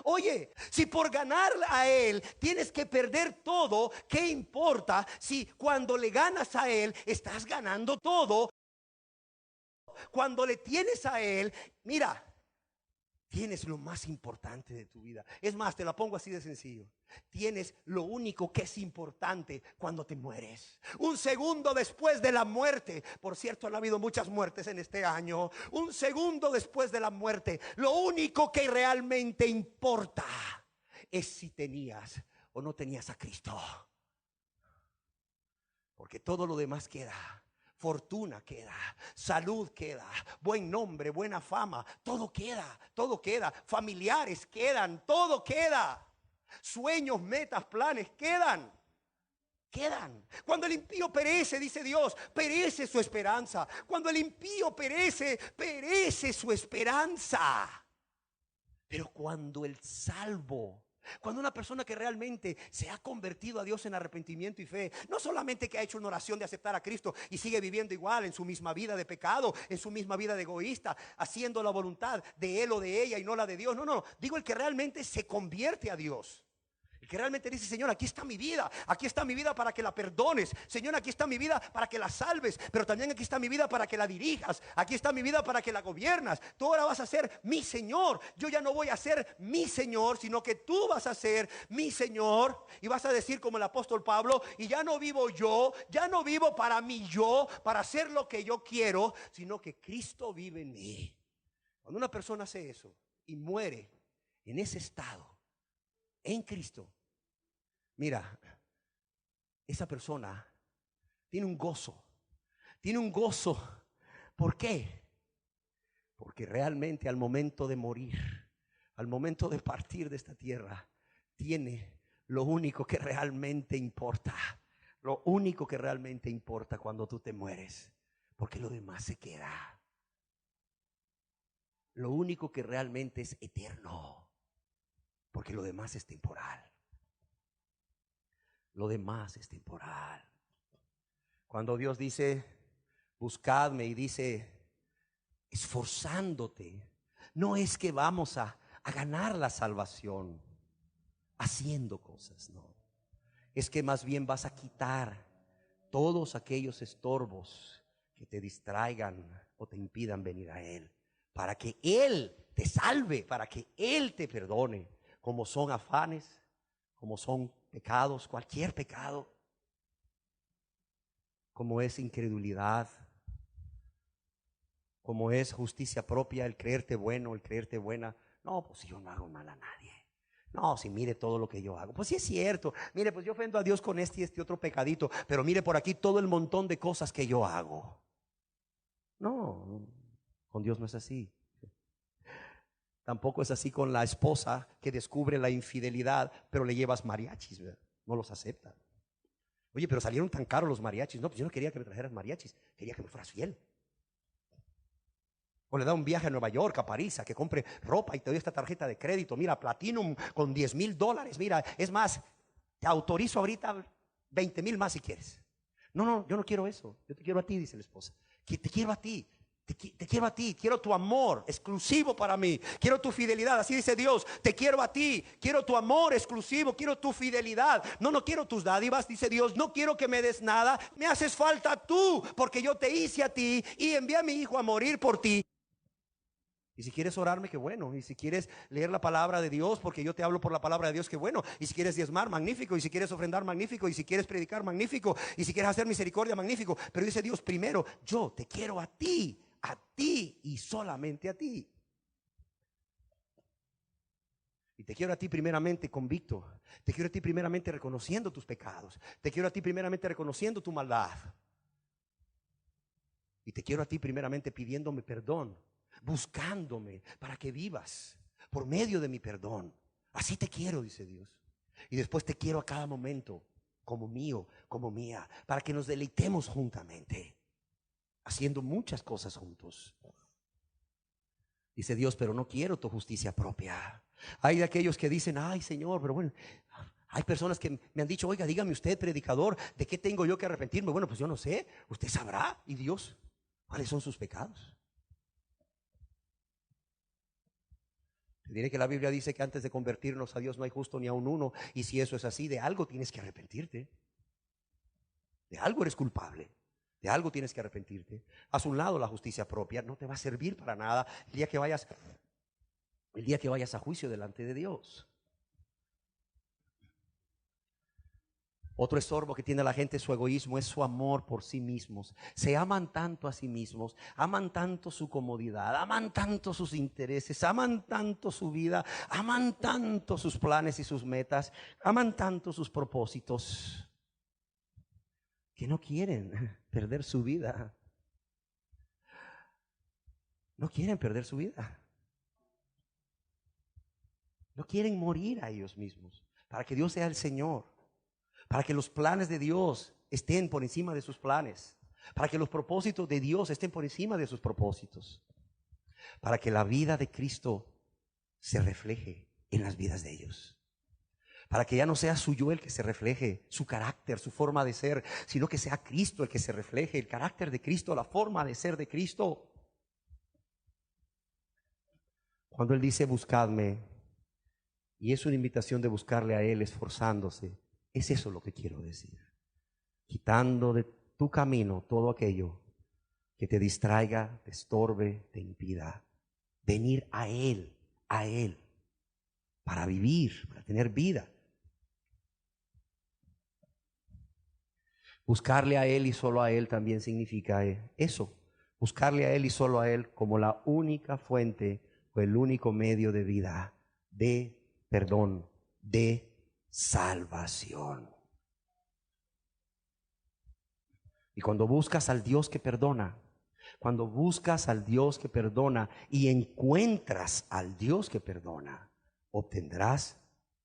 Oye, si por ganar a Él tienes que perder todo, ¿qué importa si cuando le ganas a Él estás ganando todo? Cuando le tienes a Él, mira, tienes lo más importante de tu vida. Es más, te la pongo así de sencillo. Tienes lo único que es importante cuando te mueres. Un segundo después de la muerte. Por cierto, han habido muchas muertes en este año. Un segundo después de la muerte. Lo único que realmente importa es si tenías o no tenías a Cristo. Porque todo lo demás queda. Fortuna queda, salud queda, buen nombre, buena fama, todo queda, familiares quedan, todo queda, sueños, metas, planes quedan. Cuando el impío perece, dice Dios, perece su esperanza. Cuando el impío perece, perece su esperanza. Pero cuando el salvo, cuando una persona que realmente se ha convertido a Dios en arrepentimiento y fe, no solamente que ha hecho una oración de aceptar a Cristo y sigue viviendo igual en su misma vida de pecado, en su misma vida de egoísta, haciendo la voluntad de él o de ella y no la de Dios. No, digo el que realmente se convierte a Dios. El que realmente dice, Señor, aquí está mi vida para que la perdones. Señor, aquí está mi vida para que la salves. Pero también aquí está mi vida para que la dirijas. Aquí está mi vida para que la gobiernas. Tú ahora vas a ser mi Señor. Yo ya no voy a ser mi Señor, sino que tú vas a ser mi Señor. Y vas a decir como el apóstol Pablo, y ya no vivo yo, ya no vivo para mí yo, para hacer lo que yo quiero, sino que Cristo vive en mí. Cuando una persona hace eso y muere en ese estado, en Cristo, mira, esa persona tiene un gozo. ¿Por qué? Porque realmente al momento de morir, al momento de partir de esta tierra, tiene lo único que realmente importa. Lo único que realmente importa cuando tú te mueres, porque lo demás se queda. Lo único que realmente es eterno, porque lo demás es temporal. Lo demás es temporal. Cuando Dios dice, buscadme, y dice, esforzándote, no es que vamos a ganar la salvación haciendo cosas, no. Es que más bien vas a quitar todos aquellos estorbos que te distraigan o te impidan venir a Él, para que Él te salve, para que Él te perdone, como son afanes, como son pecados, cualquier pecado, como es incredulidad, como es justicia propia, el creerte bueno, el creerte buena. No, pues si yo no hago mal a nadie. No, si mire todo lo que yo hago. Pues sí es cierto. Mire, pues yo ofendo a Dios con este y este otro pecadito, pero mire por aquí todo el montón de cosas que yo hago. No, con Dios no es así. Tampoco es así con la esposa que descubre la infidelidad, pero le llevas mariachis, ¿verdad? No los acepta. Oye, pero salieron tan caros los mariachis. No, pues yo no quería que me trajeras mariachis, quería que me fueras fiel. O le da un viaje a Nueva York, a París, a que compre ropa y te doy esta tarjeta de crédito. Mira, Platinum con $10,000. Mira, es más, te autorizo ahorita 20,000 más si quieres. No, no, yo no quiero eso. Yo te quiero a ti, dice la esposa. Te quiero a ti. Te quiero a ti, quiero tu amor exclusivo para mí, quiero tu fidelidad, así dice Dios, te quiero a ti, quiero tu amor exclusivo, quiero tu fidelidad, no quiero tus dádivas, dice Dios, no quiero que me des nada, me haces falta tú, porque yo te hice a ti y envié a mi hijo a morir por ti. Y si quieres orarme, qué bueno. Y si quieres leer la palabra de Dios, porque yo te hablo por la palabra de Dios, qué bueno. Y si quieres diezmar, magnífico. Y si quieres ofrendar, magnífico. Y si quieres predicar, magnífico. Y si quieres hacer misericordia, magnífico. Pero dice Dios, primero, yo te quiero a ti y solamente a ti. Y te quiero a ti primeramente convicto. Te quiero a ti primeramente reconociendo tus pecados. Te quiero a ti primeramente reconociendo tu maldad. Y te quiero a ti primeramente pidiéndome perdón, buscándome para que vivas por medio de mi perdón. Así te quiero, dice Dios. Y después te quiero a cada momento como mío, como mía, para que nos deleitemos juntamente, haciendo muchas cosas juntos. Dice Dios, pero no quiero tu justicia propia. Hay de aquellos que dicen, ay Señor, pero bueno, hay personas que me han dicho, oiga, dígame usted, predicador, ¿de qué tengo yo que arrepentirme? Bueno, pues yo no sé, usted sabrá. ¿Y Dios? ¿Cuáles son sus pecados? Te diré que la Biblia dice que antes de convertirnos a Dios no hay justo ni aun uno. Y si eso es así, de algo tienes que arrepentirte. De algo eres culpable. De algo tienes que arrepentirte. Haz un lado la justicia propia. No te va a servir para nada el día que vayas a juicio delante de Dios. Otro estorbo que tiene la gente, su egoísmo, es su amor por sí mismos. Se aman tanto a sí mismos, aman tanto su comodidad, aman tanto sus intereses, aman tanto su vida, aman tanto sus planes y sus metas, aman tanto sus propósitos, que no quieren perder su vida. No quieren perder su vida. No quieren morir a ellos mismos, para que Dios sea el Señor. Para que los planes de Dios estén por encima de sus planes. Para que los propósitos de Dios estén por encima de sus propósitos. Para que la vida de Cristo se refleje en las vidas de ellos. Para que ya no sea su yo el que se refleje, su carácter, su forma de ser, sino que sea Cristo el que se refleje, el carácter de Cristo, la forma de ser de Cristo. Cuando Él dice buscadme, y es una invitación de buscarle a Él esforzándose, es eso lo que quiero decir. Quitando de tu camino todo aquello que te distraiga, te estorbe, te impida venir a Él, para vivir, para tener vida. Buscarle a Él y solo a Él también significa eso, buscarle a Él y solo a Él como la única fuente o el único medio de vida, de perdón, de salvación. Y cuando buscas al Dios que perdona, cuando buscas al Dios que perdona y encuentras al Dios que perdona, obtendrás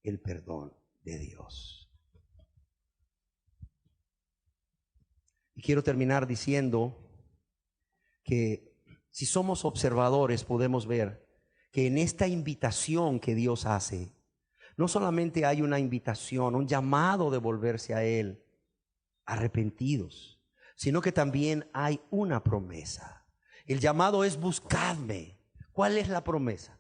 el perdón de Dios. Y quiero terminar diciendo que si somos observadores podemos ver que en esta invitación que Dios hace, no solamente hay una invitación, un llamado de volverse a Él arrepentidos, sino que también hay una promesa. El llamado es buscadme. ¿Cuál es la promesa?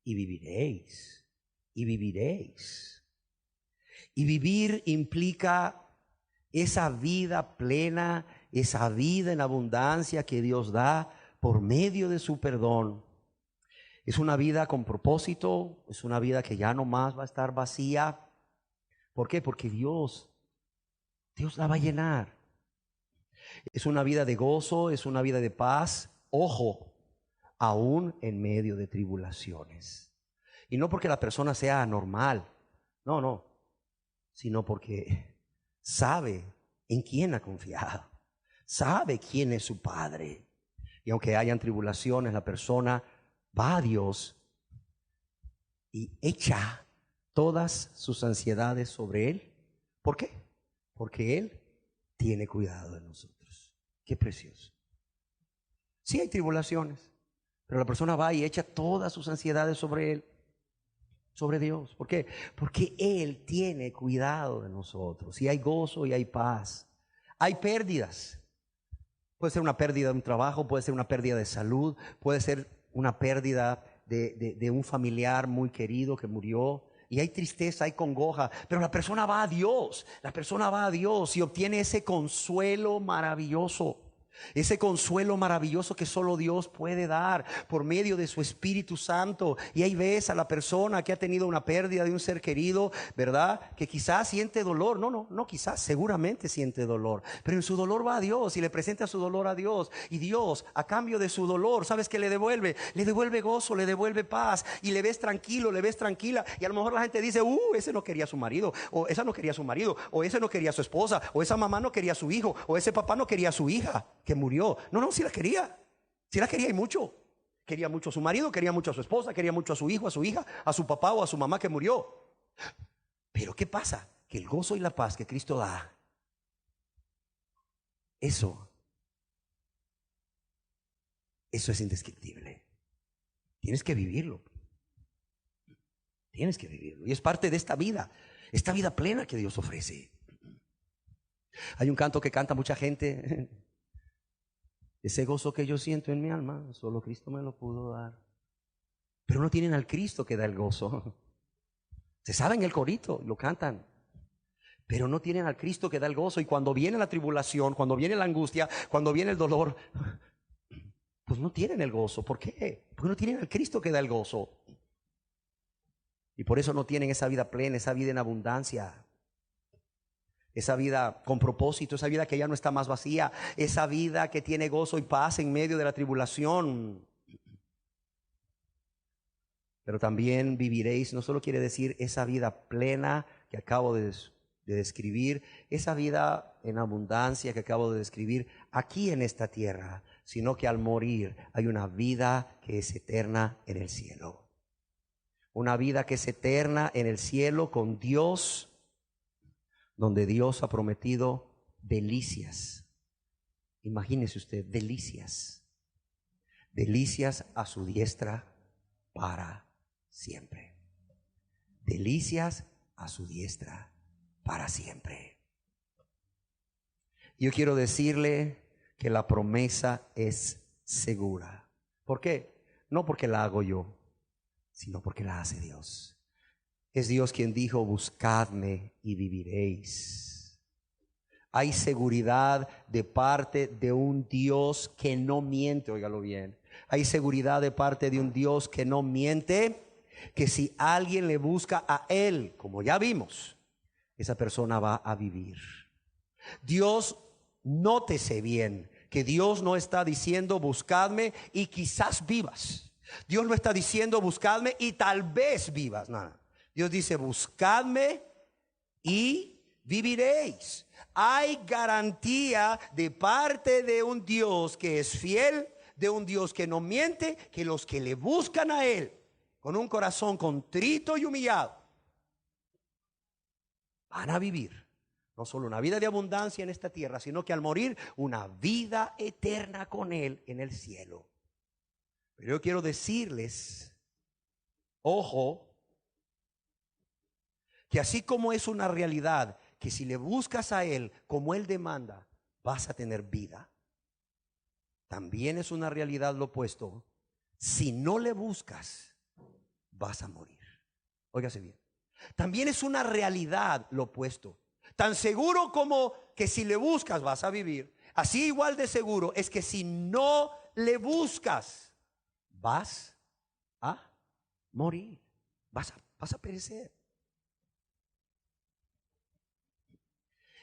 Y viviréis, y viviréis. Y vivir implica esa vida plena, esa vida en abundancia que Dios da por medio de su perdón. Es una vida con propósito, es una vida que ya no más va a estar vacía. ¿Por qué? Porque Dios la va a llenar. Es una vida de gozo, es una vida de paz. Ojo, aún en medio de tribulaciones. Y no porque la persona sea anormal, no, sino porque sabe en quién ha confiado, sabe quién es su Padre. Y aunque hayan tribulaciones, la persona va a Dios y echa todas sus ansiedades sobre Él. ¿Por qué? Porque Él tiene cuidado de nosotros. Qué precioso. Sí hay tribulaciones, pero la persona va y echa todas sus ansiedades sobre Él, sobre Dios. ¿Por qué? Porque Él tiene cuidado de nosotros. Y hay gozo y hay paz. Hay pérdidas. Puede ser una pérdida de un trabajo, puede ser una pérdida de salud, puede ser una pérdida de un familiar muy querido que murió. Y hay tristeza, hay congoja, pero la persona va a Dios. La persona va a Dios y obtiene ese consuelo maravilloso. Ese consuelo maravilloso que solo Dios puede dar por medio de su Espíritu Santo. Y ahí ves a la persona que ha tenido una pérdida de un ser querido, ¿verdad? Que quizás siente dolor. No quizás, seguramente siente dolor. Pero en su dolor va a Dios y le presenta su dolor a Dios. Y Dios, a cambio de su dolor, ¿sabes qué le devuelve? Le devuelve gozo, le devuelve paz. Y le ves tranquilo, le ves tranquila. Y a lo mejor la gente dice, ese no quería a su marido. O esa no quería a su marido. O ese no quería a su esposa. O esa mamá no quería a su hijo. O ese papá no quería a su hija que murió. No, sí la quería. Sí la quería y mucho. Quería mucho a su marido, quería mucho a su esposa, quería mucho a su hijo, a su hija, a su papá o a su mamá que murió. Pero ¿qué pasa? Que el gozo y la paz que Cristo da, eso es indescriptible. Tienes que vivirlo. Tienes que vivirlo. Y es parte de esta vida plena que Dios ofrece. Hay un canto que canta mucha gente. Ese gozo que yo siento en mi alma, solo Cristo me lo pudo dar. Pero no tienen al Cristo que da el gozo. Se saben el corito, lo cantan, pero no tienen al Cristo que da el gozo. Y cuando viene la tribulación, cuando viene la angustia, cuando viene el dolor, pues no tienen el gozo. ¿Por qué? Porque no tienen al Cristo que da el gozo. Y por eso no tienen esa vida plena, esa vida en abundancia. Esa vida con propósito, esa vida que ya no está más vacía, esa vida que tiene gozo y paz en medio de la tribulación. Pero también viviréis, no solo quiere decir esa vida plena que acabo de describir, esa vida en abundancia que acabo de describir aquí en esta tierra, sino que al morir hay una vida que es eterna en el cielo. Una vida que es eterna en el cielo con Dios, donde Dios ha prometido delicias. Imagínese usted, delicias. Delicias a su diestra para siempre. Delicias a su diestra para siempre. Yo quiero decirle que la promesa es segura. ¿Por qué? No porque la hago yo, sino porque la hace Dios. Es Dios quien dijo, buscadme y viviréis. Hay seguridad de parte de un Dios que no miente, óigalo bien. Hay seguridad de parte de un Dios que no miente, que si alguien le busca a Él, como ya vimos, esa persona va a vivir. Dios, nótese bien, que Dios no está diciendo buscadme y quizás vivas. Dios no está diciendo buscadme y tal vez vivas, nada. Dios dice, buscadme y viviréis. Hay garantía de parte de un Dios que es fiel, de un Dios que no miente, que los que le buscan a Él con un corazón contrito y humillado, van a vivir no solo una vida de abundancia en esta tierra, sino que al morir una vida eterna con Él en el cielo. Pero yo quiero decirles, ojo, que así como es una realidad que si le buscas a Él como Él demanda, vas a tener vida, también es una realidad lo opuesto. Si no le buscas, vas a morir. Óigase bien. También es una realidad lo opuesto. Tan seguro como que si le buscas vas a vivir, así igual de seguro es que si no le buscas, vas a morir, vas a perecer.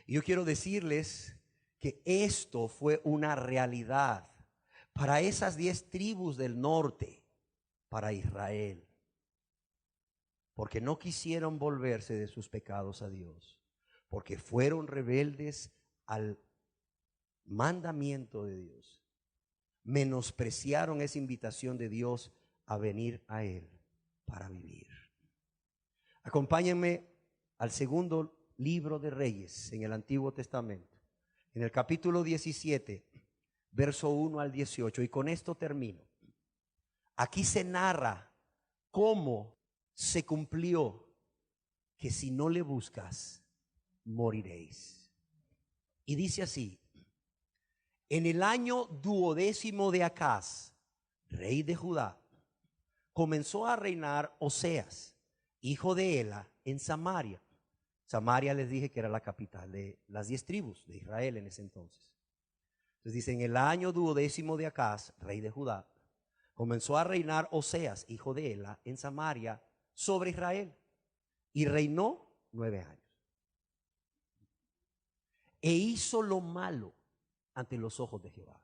Y yo quiero decirles que esto fue una realidad para esas 10 tribus del norte, para Israel, porque no quisieron volverse de sus pecados a Dios, porque fueron rebeldes al mandamiento de Dios, menospreciaron esa invitación de Dios a venir a Él para vivir. Acompáñenme al segundo libro de Reyes en el Antiguo Testamento, en el capítulo 17, verso 1 al 18, y con esto termino. Aquí se narra cómo se cumplió que si no le buscas, moriréis. Y dice así: en el año 12º de Acaz, rey de Judá, comenzó a reinar Oseas, hijo de Ela, en Samaria. Samaria, les dije que era la capital de las 10 tribus de Israel en ese entonces. Entonces dice: en el año 12º de Acaz, rey de Judá, comenzó a reinar Oseas, hijo de Ela, en Samaria, sobre Israel, y reinó 9 años. E hizo lo malo ante los ojos de Jehová,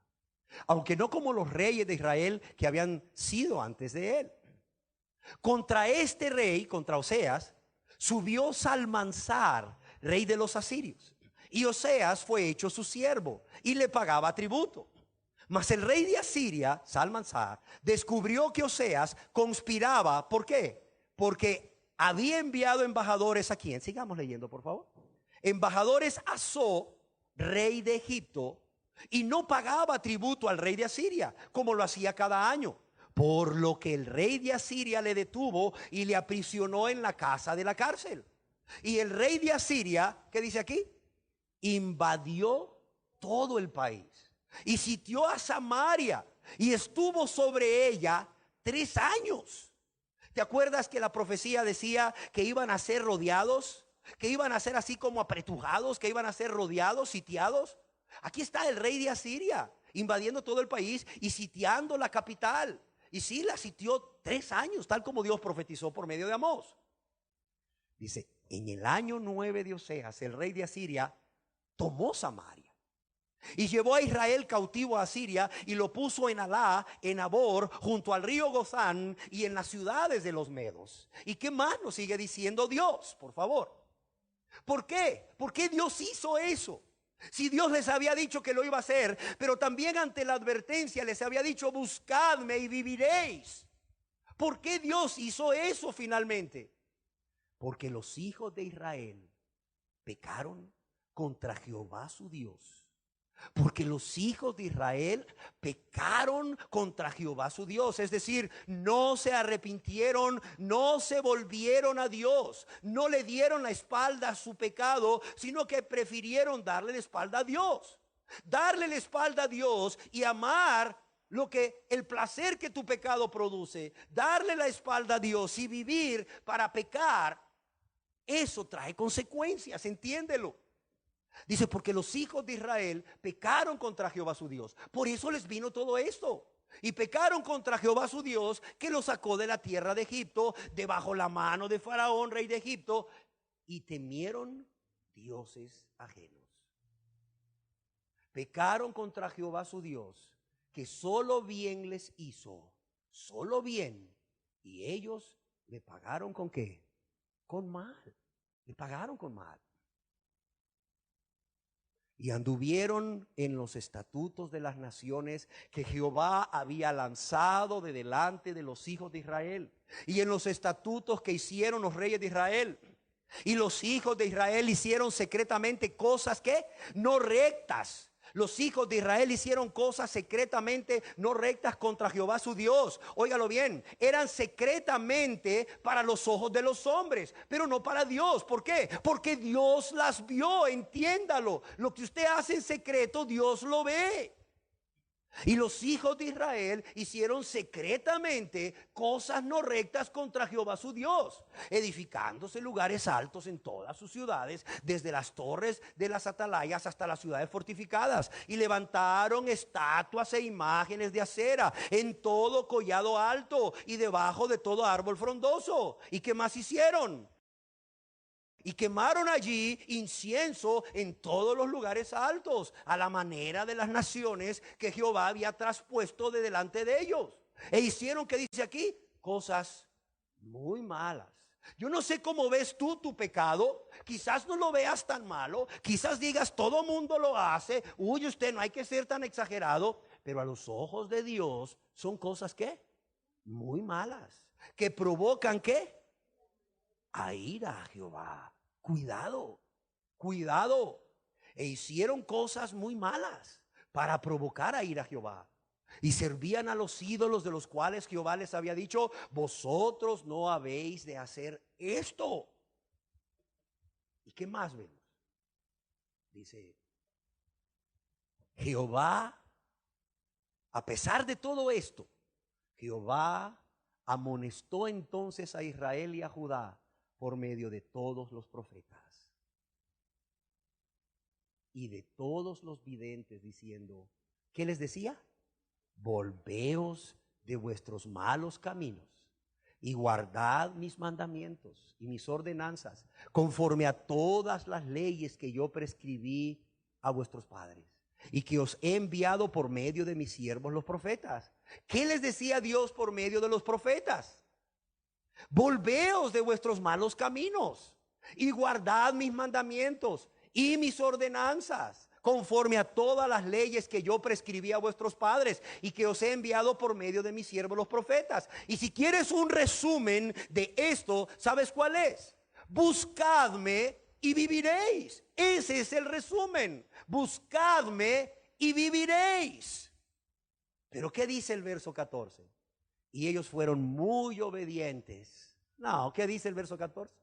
aunque no como los reyes de Israel que habían sido antes de él. Contra este rey, contra Oseas, subió Salmanasar, rey de los asirios, y Oseas fue hecho su siervo y le pagaba tributo. Mas el rey de Asiria, Salmanasar, descubrió que Oseas conspiraba. ¿Por qué? Porque había enviado embajadores a quién. Sigamos leyendo, por favor. Embajadores a So, rey de Egipto, y no pagaba tributo al rey de Asiria, como lo hacía cada año. Por lo que el rey de Asiria le detuvo y le aprisionó en la casa de la cárcel. Y el rey de Asiria, ¿qué dice aquí? Invadió todo el país y sitió a Samaria y estuvo sobre ella 3 años. ¿Te acuerdas que la profecía decía que iban a ser rodeados? Que iban a ser así como apretujados, que iban a ser rodeados, sitiados. Aquí está el rey de Asiria invadiendo todo el país y sitiando la capital. Y sí, la sitió 3 años, tal como Dios profetizó por medio de Amós. Dice: en el año 9 de Oseas, el rey de Asiria tomó Samaria y llevó a Israel cautivo a Asiria y lo puso en Alá, en Abor, junto al río Gozán y en las ciudades de los medos. ¿Y qué más nos sigue diciendo Dios? Por favor. ¿Por qué? ¿Por qué Dios hizo eso? Si Dios les había dicho que lo iba a hacer, pero también ante la advertencia les había dicho: buscadme y viviréis. ¿Por qué Dios hizo eso finalmente? Porque los hijos de Israel pecaron contra Jehová su Dios. Porque los hijos de Israel pecaron contra Jehová su Dios. Es decir, no se arrepintieron, no se volvieron a Dios, no le dieron la espalda a su pecado, sino que prefirieron darle la espalda a Dios. Darle la espalda a Dios y amar lo que el placer que tu pecado produce. Darle la espalda a Dios y vivir para pecar, eso trae consecuencias, entiéndelo. Dice: porque los hijos de Israel pecaron contra Jehová su Dios. Por eso les vino todo esto. Y pecaron contra Jehová su Dios, que los sacó de la tierra de Egipto, debajo la mano de Faraón, rey de Egipto. Y temieron dioses ajenos. Pecaron contra Jehová su Dios, que solo bien les hizo. Solo bien. Y ellos le pagaron ¿con qué? Con mal. Le pagaron con mal. Y anduvieron en los estatutos de las naciones que Jehová había lanzado de delante de los hijos de Israel, y en los estatutos que hicieron los reyes de Israel. Y los hijos de Israel hicieron secretamente cosas que no rectas. Los hijos de Israel hicieron cosas secretamente no rectas contra Jehová su Dios. Óigalo bien, eran secretamente para los ojos de los hombres, pero no para Dios. ¿Por qué? Porque Dios las vio, entiéndalo. Lo que usted hace en secreto, Dios lo ve. Y los hijos de Israel hicieron secretamente cosas no rectas contra Jehová su Dios, edificándose lugares altos en todas sus ciudades, desde las torres de las atalayas hasta las ciudades fortificadas, y levantaron estatuas e imágenes de acera en todo collado alto y debajo de todo árbol frondoso. ¿Y qué más hicieron? Y quemaron allí incienso en todos los lugares altos, a la manera de las naciones que Jehová había traspuesto de delante de ellos. E hicieron, ¿qué dice aquí? Cosas muy malas. Yo no sé cómo ves tú tu pecado. Quizás no lo veas tan malo. Quizás digas, todo mundo lo hace. Uy, usted no hay que ser tan exagerado. Pero a los ojos de Dios son cosas, ¿qué? Muy malas. Que provocan, ¿qué? A ira a Jehová. Cuidado, cuidado. E hicieron cosas muy malas para provocar a ira a Jehová. Y servían a los ídolos de los cuales Jehová les había dicho, vosotros no habéis de hacer esto. ¿Y qué más vemos? Dice, Jehová, a pesar de todo esto, Jehová amonestó entonces a Israel y a Judá por medio de todos los profetas y de todos los videntes, diciendo, ¿qué les decía? Volveos de vuestros malos caminos y guardad mis mandamientos y mis ordenanzas, conforme a todas las leyes que yo prescribí a vuestros padres y que os he enviado por medio de mis siervos los profetas. ¿Qué les decía Dios por medio de los profetas? Volveos de vuestros malos caminos y guardad mis mandamientos y mis ordenanzas, conforme a todas las leyes que yo prescribí a vuestros padres y que os he enviado por medio de mis siervos los profetas. Y si quieres un resumen de esto, ¿sabes cuál es? Buscadme y viviréis. Ese es el resumen. Buscadme y viviréis. Pero ¿qué dice el verso 14? Y ellos fueron muy obedientes. No, ¿qué dice el verso 14?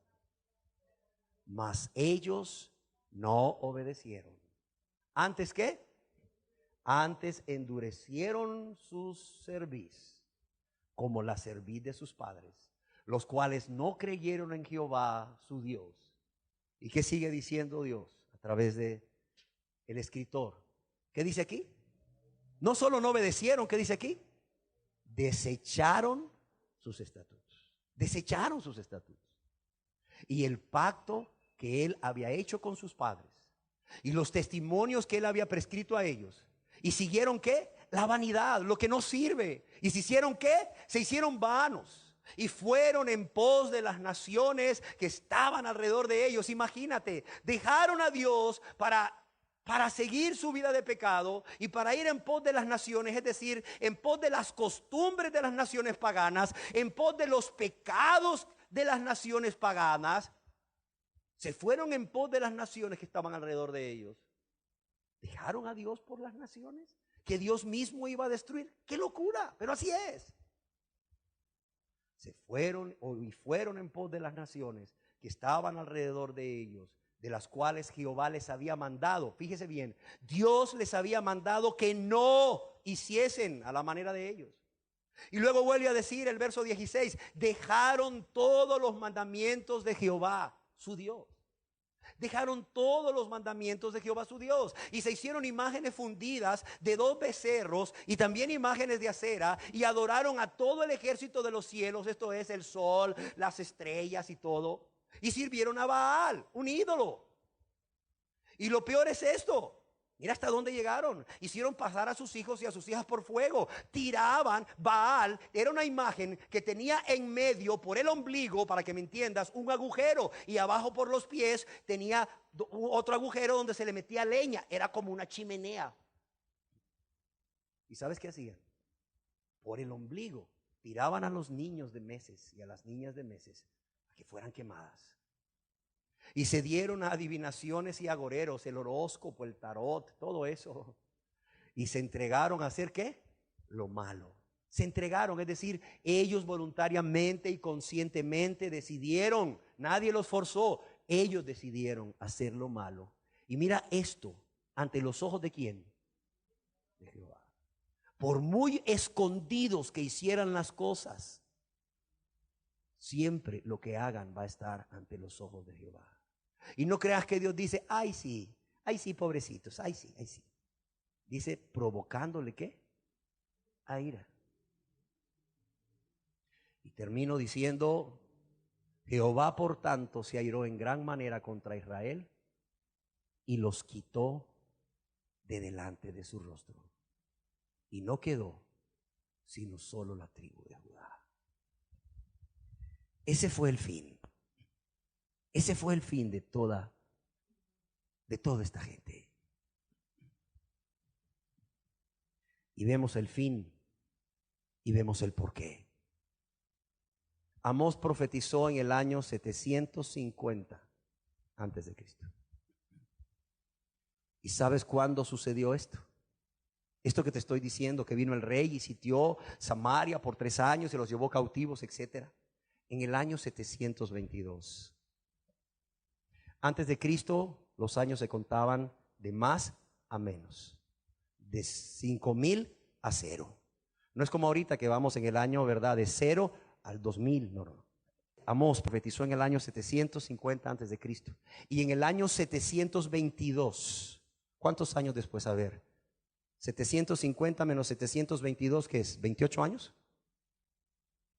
Mas ellos no obedecieron. ¿Antes qué? Antes endurecieron su cerviz, como la cerviz de sus padres, los cuales no creyeron en Jehová su Dios. ¿Y qué sigue diciendo Dios a través de el escritor? ¿Qué dice aquí? No solo no obedecieron, ¿qué dice aquí? Desecharon sus estatutos. Desecharon sus estatutos. Y el pacto que él había hecho con sus padres. Y los testimonios que él había prescrito a ellos. ¿Y siguieron qué? La vanidad, lo que no sirve. ¿Y se hicieron qué? Se hicieron vanos. Y fueron en pos de las naciones que estaban alrededor de ellos. Imagínate, dejaron a Dios para seguir su vida de pecado y para ir en pos de las naciones, es decir, en pos de las costumbres de las naciones paganas, en pos de los pecados de las naciones paganas. Se fueron en pos de las naciones que estaban alrededor de ellos. Dejaron a Dios por las naciones que Dios mismo iba a destruir. ¡Qué locura! Pero así es. Se fueron y fueron en pos de las naciones que estaban alrededor de ellos, de las cuales Jehová les había mandado. Fíjese bien, Dios les había mandado que no hiciesen a la manera de ellos. Y luego vuelve a decir el verso 16, dejaron todos los mandamientos de Jehová, su Dios. Dejaron todos los mandamientos de Jehová su Dios y se hicieron imágenes fundidas de 2 becerros y también imágenes de acera y adoraron a todo el ejército de los cielos, esto es el sol, las estrellas y todo, y sirvieron a Baal, un ídolo. Y lo peor es esto, Mira hasta dónde llegaron. Hicieron pasar a sus hijos y a sus hijas por fuego. Tiraban. Baal era una imagen que tenía en medio, por el ombligo, para que me entiendas, un agujero. Y abajo por los pies tenía otro agujero donde se le metía leña. Era como una chimenea. ¿Y sabes qué hacían? Por el ombligo tiraban a los niños de meses y a las niñas de meses a que fueran quemadas. Y se dieron a adivinaciones y agoreros, el horóscopo, el tarot, todo eso. Y se entregaron a hacer ¿qué? Lo malo. Se entregaron, es decir, ellos voluntariamente y conscientemente decidieron, nadie los forzó, ellos decidieron hacer lo malo. Y mira esto, ante los ojos ¿de quién? De Jehová. Por muy escondidos que hicieran las cosas, siempre lo que hagan va a estar ante los ojos de Jehová. Y no creas que Dios dice, ay sí, pobrecitos, ay sí. Dice, provocándole ¿qué? A ira. Y termino diciendo, Jehová por tanto se airó en gran manera contra Israel y los quitó de delante de su rostro. Y no quedó sino solo la tribu de Judá. Ese fue el fin. Ese fue el fin de toda esta gente. Y vemos el fin y vemos el porqué. Amós profetizó en el año 750 antes de Cristo. ¿Y sabes cuándo sucedió esto? Esto que te estoy diciendo, que vino el rey y sitió Samaria por 3 años y los llevó cautivos, etcétera. En el año 722. Antes de Cristo, los años se contaban de más a menos, de 5,000 a 0. No es como ahorita que vamos en el año, ¿verdad? De 0 al 2000, no. Amós profetizó en el año 750 antes de Cristo. Y en el año 722, ¿cuántos años después? A ver, 750 menos 722, ¿qué es? ¿28 años?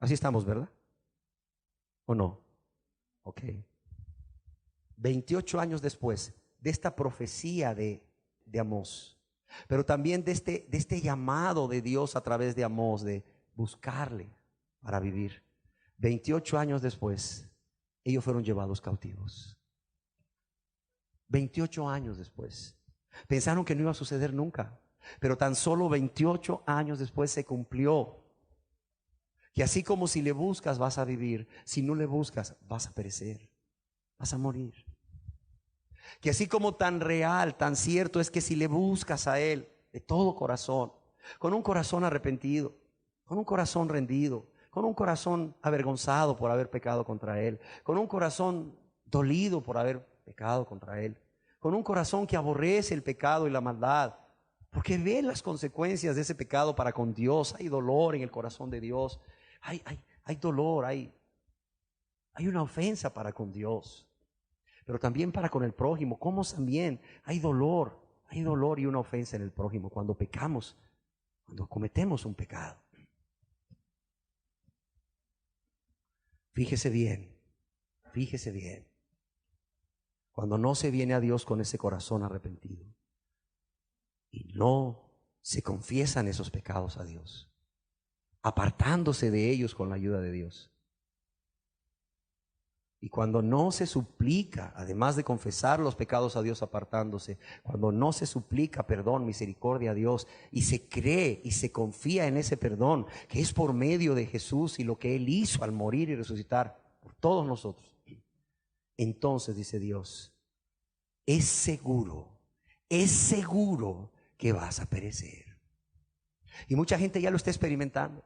Así estamos, ¿verdad? ¿O no? Ok. 28 años después de esta profecía de Amós, pero también de este llamado de Dios a través de Amós, de buscarle para vivir. 28 años después, ellos fueron llevados cautivos. 28 años después. Pensaron que no iba a suceder nunca, pero tan solo 28 años después se cumplió. Que así como si le buscas vas a vivir, si no le buscas vas a perecer, vas a morir. Que así como tan real, tan cierto es que si le buscas a Él de todo corazón, con un corazón arrepentido, con un corazón rendido, con un corazón avergonzado por haber pecado contra Él, con un corazón dolido por haber pecado contra Él, con un corazón que aborrece el pecado y la maldad, porque ve las consecuencias de ese pecado para con Dios. Hay dolor en el corazón de Dios, hay dolor, hay una ofensa para con Dios, pero también para con el prójimo. Como también hay dolor y una ofensa en el prójimo cuando pecamos, cuando cometemos un pecado. Fíjese bien, cuando no se viene a Dios con ese corazón arrepentido y no se confiesan esos pecados a Dios, apartándose de ellos con la ayuda de Dios. Y cuando no se suplica, además de confesar los pecados a Dios apartándose, cuando no se suplica perdón, misericordia a Dios, y se cree y se confía en ese perdón, que es por medio de Jesús y lo que Él hizo al morir y resucitar por todos nosotros, entonces dice Dios, es seguro que vas a perecer. Y mucha gente ya lo está experimentando.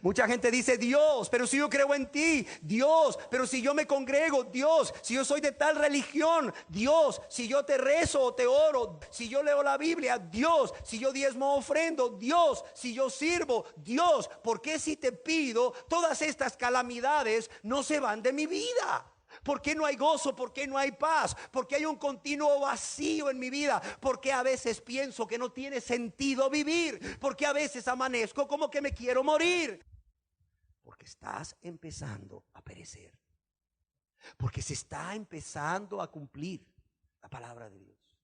Mucha gente dice, Dios, pero si yo creo en ti, Dios, pero si yo me congrego, Dios, si yo soy de tal religión, Dios, si yo te rezo o te oro, si yo leo la Biblia, Dios, si yo diezmo ofrendo, Dios, si yo sirvo, Dios, ¿por qué si te pido todas estas calamidades no se van de mi vida? ¿Por qué no hay gozo? ¿Por qué no hay paz? ¿Por qué hay un continuo vacío en mi vida? ¿Por qué a veces pienso que no tiene sentido vivir? ¿Por qué a veces amanezco como que me quiero morir? Porque estás empezando a perecer. Porque se está empezando a cumplir la palabra de Dios.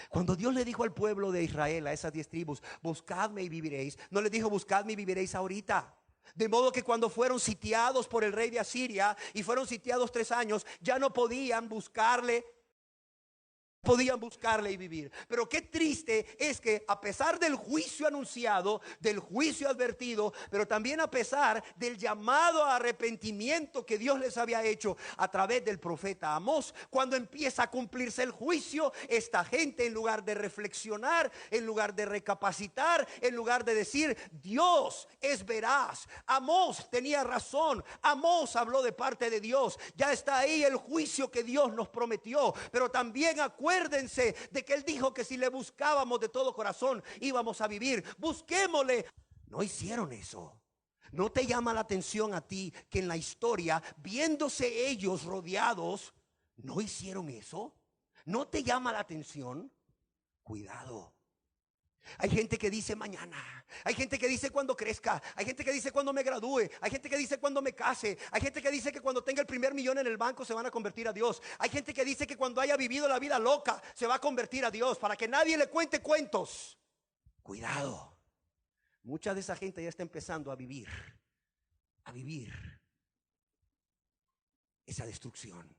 Cuando Dios le dijo al pueblo de Israel, a esas 10 tribus, buscadme y viviréis, no les dijo buscadme y viviréis ahorita. De modo que cuando fueron sitiados por el rey de Asiria y fueron sitiados 3 años, ya no podían buscarle y vivir. Pero qué triste es que a pesar del juicio anunciado, del juicio advertido, pero también a pesar del llamado a arrepentimiento que Dios les había hecho a través del profeta Amós, cuando empieza a cumplirse el juicio, esta gente, en lugar de reflexionar, en lugar de recapacitar, en lugar de decir Dios es veraz, Amós tenía razón, Amós habló de parte de Dios, ya está ahí el juicio que Dios nos prometió, pero también acuérdense de que Él dijo que si le buscábamos de todo corazón íbamos a vivir. Busquémosle. No hicieron eso. ¿No te llama la atención a ti que en la historia, viéndose ellos rodeados, no hicieron eso? ¿No te llama la atención? Cuidado. Hay gente que dice mañana, hay gente que dice cuando crezca, hay gente que dice cuando me gradúe, hay gente que dice cuando me case, hay gente que dice que cuando tenga el primer millón en el banco se van a convertir a Dios, hay gente que dice que cuando haya vivido la vida loca se va a convertir a Dios, para que nadie le cuente cuentos. Cuidado, mucha de esa gente ya está empezando a vivir esa destrucción.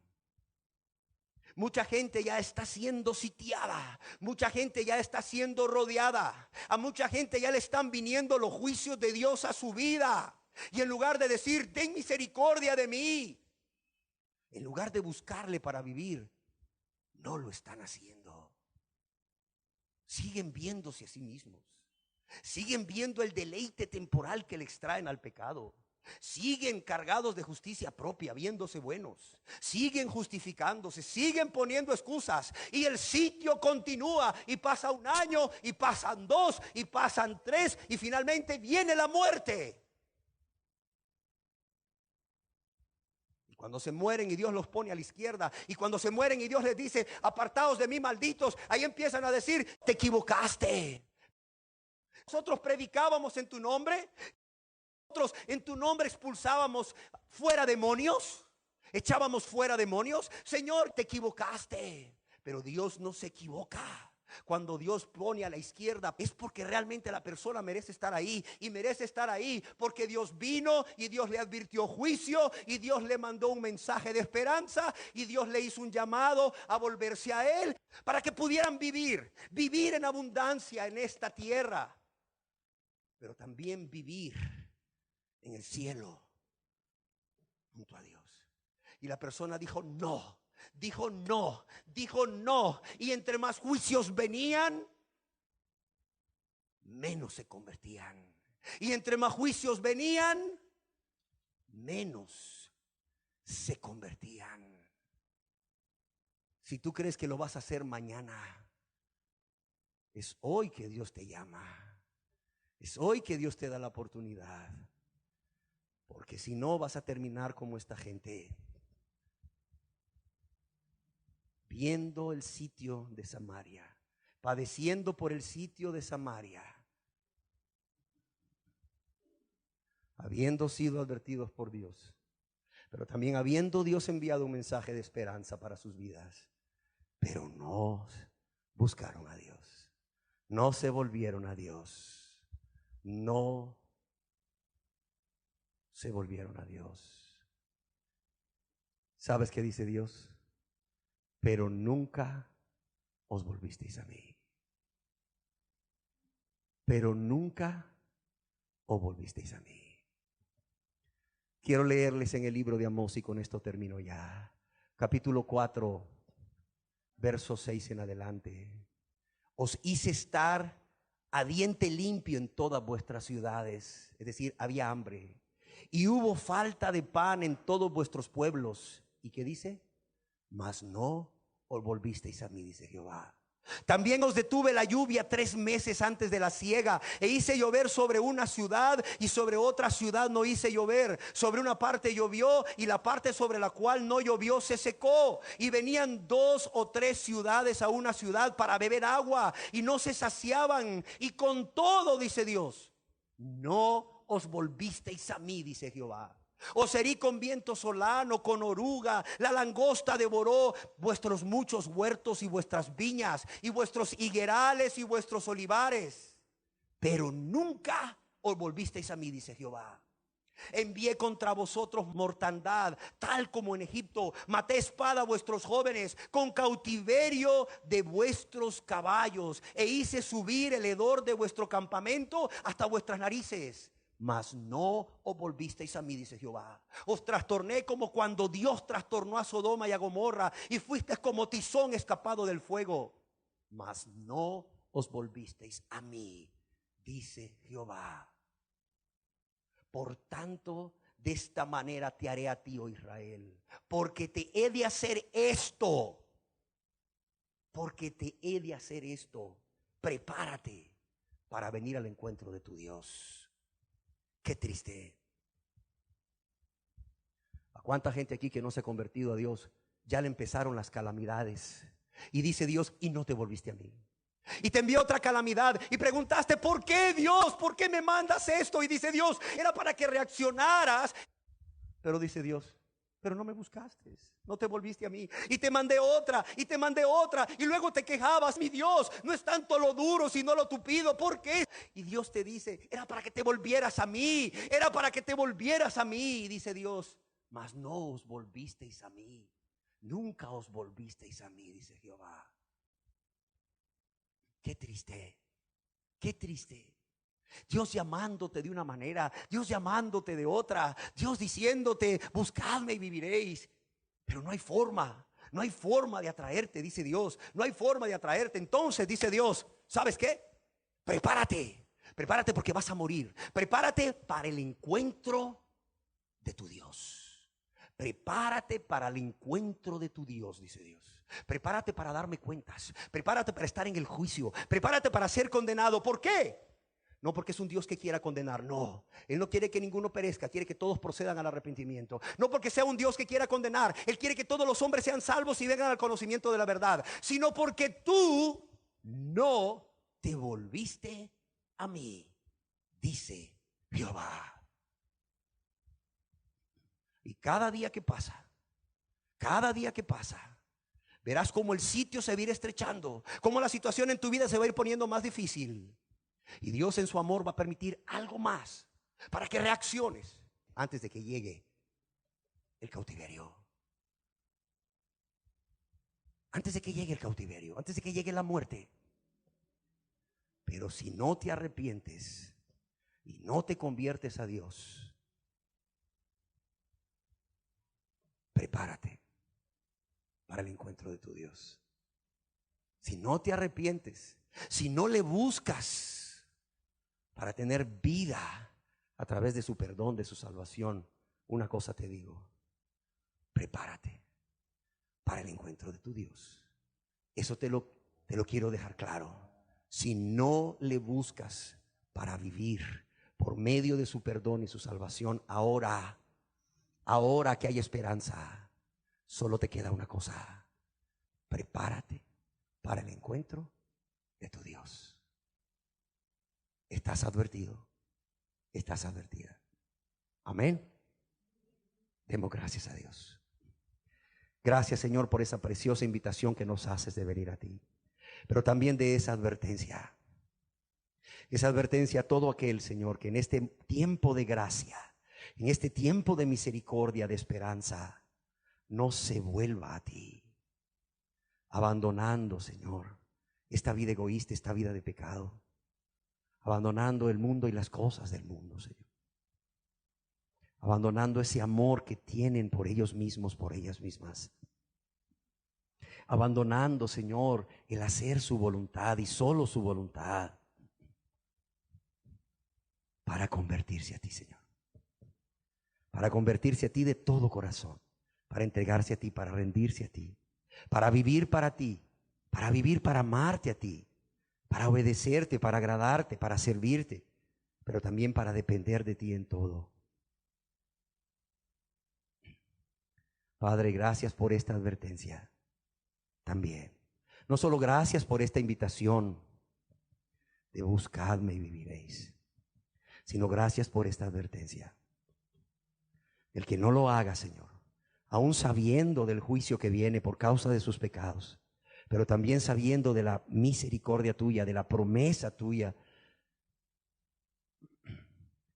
Mucha gente ya está siendo sitiada, mucha gente ya está siendo rodeada, a mucha gente ya le están viniendo los juicios de Dios a su vida. Y en lugar de decir, ten misericordia de mí, en lugar de buscarle para vivir, no lo están haciendo. Siguen viéndose a sí mismos, siguen viendo el deleite temporal que le extraen al pecado. Siguen cargados de justicia propia, viéndose buenos, siguen justificándose, siguen poniendo excusas, y el sitio continúa, y pasa 1 año, y pasan 2, y pasan 3, y finalmente viene la muerte. Y cuando se mueren y Dios los pone a la izquierda, y cuando se mueren y Dios les dice, apartaos de mí, malditos, ahí empiezan a decir, te equivocaste. Nosotros predicábamos en tu nombre, nosotros en tu nombre expulsábamos fuera demonios, echábamos fuera demonios. Señor, te equivocaste. Pero Dios no se equivoca. Cuando Dios pone a la izquierda es porque realmente la persona merece estar ahí, y merece estar ahí porque Dios vino y Dios le advirtió juicio, y Dios le mandó un mensaje de esperanza, y Dios le hizo un llamado a volverse a Él para que pudieran vivir en abundancia en esta tierra, pero también vivir en el cielo junto a Dios. Y la persona dijo no, dijo no, dijo no. Y entre más juicios venían, menos se convertían. Y entre más juicios venían, menos se convertían. Si tú crees que lo vas a hacer mañana, es hoy que Dios te llama. Es hoy que Dios te da la oportunidad. Porque si no, vas a terminar como esta gente, viendo el sitio de Samaria, padeciendo por el sitio de Samaria, habiendo sido advertidos por Dios, pero también habiendo Dios enviado un mensaje de esperanza para sus vidas, pero no buscaron a Dios, no se volvieron a Dios, no se volvieron a Dios. ¿Sabes qué dice Dios? Pero nunca os volvisteis a mí. Pero nunca os volvisteis a mí. Quiero leerles en el libro de Amós, y con esto termino ya. Capítulo 4, verso 6 en adelante. Os hice estar a diente limpio en todas vuestras ciudades. Es decir, había hambre. Y hubo falta de pan en todos vuestros pueblos. ¿Y qué dice? Mas no os volvisteis a mí, dice Jehová. También os detuve la lluvia 3 meses antes de la siega, e hice llover sobre una ciudad, y sobre otra ciudad no hice llover. Sobre una parte llovió, y la parte sobre la cual no llovió se secó. Y venían 2 o 3 ciudades a una ciudad para beber agua, y no se saciaban. Y con todo, dice Dios, no os volvisteis a mí, dice Jehová. Os herí con viento solano, con oruga, la langosta devoró vuestros muchos huertos y vuestras viñas, y vuestros higuerales y vuestros olivares. Pero nunca os volvisteis a mí, dice Jehová. Envié contra vosotros mortandad, tal como en Egipto. Maté espada a vuestros jóvenes, con cautiverio de vuestros caballos, e hice subir el hedor de vuestro campamento hasta vuestras narices. Mas no os volvisteis a mí, dice Jehová. Os trastorné como cuando Dios trastornó a Sodoma y a Gomorra, y fuisteis como tizón escapado del fuego. Mas no os volvisteis a mí, dice Jehová. Por tanto, de esta manera te haré a ti, oh Israel, porque te he de hacer esto. Porque te he de hacer esto. Prepárate para venir al encuentro de tu Dios. Qué triste. ¿A cuánta gente aquí que no se ha convertido a Dios ya le empezaron las calamidades? Y dice Dios, y no te volviste a mí. Y te envió otra calamidad y preguntaste, ¿por qué, Dios? ¿Por qué me mandas esto? Y dice Dios, era para que reaccionaras. Pero dice Dios, pero no me buscaste, no te volviste a mí. Y te mandé otra, y te mandé otra. Y luego te quejabas, mi Dios, no es tanto lo duro, sino lo tupido. ¿Por qué? Y Dios te dice, era para que te volvieras a mí. Era para que te volvieras a mí. Y dice Dios, mas no os volvisteis a mí. Nunca os volvisteis a mí, dice Jehová. Qué triste, qué triste. Dios llamándote de una manera, Dios llamándote de otra, Dios diciéndote, buscadme y viviréis. Pero no hay forma, no hay forma de atraerte, dice Dios. No hay forma de atraerte. Entonces dice Dios, ¿sabes qué? Prepárate, prepárate porque vas a morir. Prepárate para el encuentro de tu Dios. Prepárate para el encuentro de tu Dios, dice Dios. Prepárate para darme cuentas. Prepárate para estar en el juicio. Prepárate para ser condenado. ¿Por qué? No porque es un Dios que quiera condenar, no. Él no quiere que ninguno perezca, quiere que todos procedan al arrepentimiento. No porque sea un Dios que quiera condenar, Él quiere que todos los hombres sean salvos y vengan al conocimiento de la verdad. Sino porque tú no te volviste a mí, dice Jehová. Y cada día que pasa, verás cómo el sitio se va a ir estrechando, cómo la situación en tu vida se va a ir poniendo más difícil. Y Dios en su amor va a permitir algo más para que reacciones antes de que llegue el cautiverio. Antes de que llegue el cautiverio, antes de que llegue la muerte. Pero si no te arrepientes y no te conviertes a Dios, prepárate para el encuentro de tu Dios. Si no te arrepientes, si no le buscas para tener vida a través de su perdón, de su salvación, una cosa te digo, prepárate para el encuentro de tu Dios. Eso te lo quiero dejar claro. Si no le buscas para vivir por medio de su perdón y su salvación, ahora que hay esperanza, solo te queda una cosa: prepárate para el encuentro de tu Dios. Estás advertido, estás advertida. Amén. Demos gracias a Dios. Gracias, Señor, por esa preciosa invitación que nos haces de venir a ti, pero también de esa advertencia a todo aquel, Señor, que en este tiempo de gracia, en este tiempo de misericordia, de esperanza, no se vuelva a ti, abandonando, Señor, esta vida egoísta, esta vida de pecado, abandonando el mundo y las cosas del mundo, Señor, abandonando ese amor que tienen por ellos mismos, por ellas mismas, abandonando, Señor, el hacer su voluntad y solo su voluntad, para convertirse a ti, Señor, para convertirse a ti de todo corazón, para entregarse a ti, para rendirse a ti, para vivir para ti, para vivir para amarte a ti, para obedecerte, para agradarte, para servirte, pero también para depender de ti en todo. Padre, gracias por esta advertencia también. No solo gracias por esta invitación de buscadme y viviréis, sino gracias por esta advertencia El que no lo haga, Señor, aún sabiendo del juicio que viene por causa de sus pecados, pero también sabiendo de la misericordia tuya, de la promesa tuya,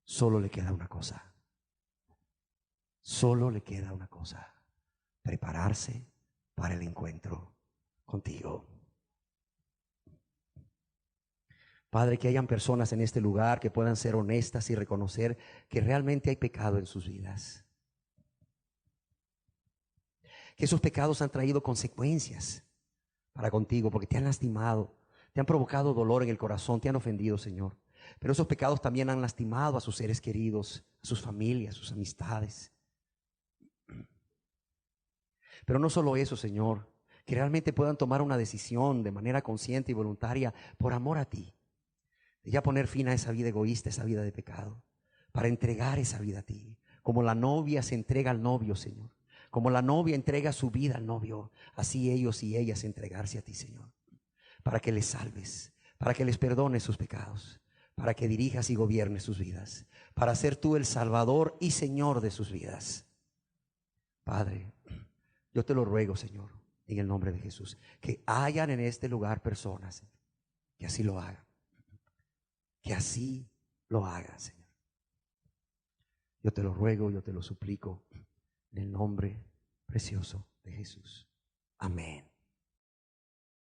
solo le queda una cosa. Solo le queda una cosa: prepararse para el encuentro contigo. Padre, que hayan personas en este lugar que puedan ser honestas y reconocer que realmente hay pecado en sus vidas. Que esos pecados han traído consecuencias para contigo, porque te han lastimado, te han provocado dolor en el corazón, te han ofendido, Señor. Pero esos pecados también han lastimado a sus seres queridos, a sus familias, a sus amistades. Pero no solo eso, Señor, que realmente puedan tomar una decisión de manera consciente y voluntaria por amor a ti, de ya poner fin a esa vida egoísta, esa vida de pecado, para entregar esa vida a ti, como la novia se entrega al novio, Señor. Como la novia entrega su vida al novio, así ellos y ellas entregarse a ti, Señor, para que les salves, para que les perdones sus pecados, para que dirijas y gobiernes sus vidas, para ser tú el Salvador y Señor de sus vidas. Padre, yo te lo ruego, Señor, en el nombre de Jesús, que hayan en este lugar personas que así lo hagan, que así lo hagan, Señor. Yo te lo ruego, yo te lo suplico, en el nombre precioso de Jesús. Amén.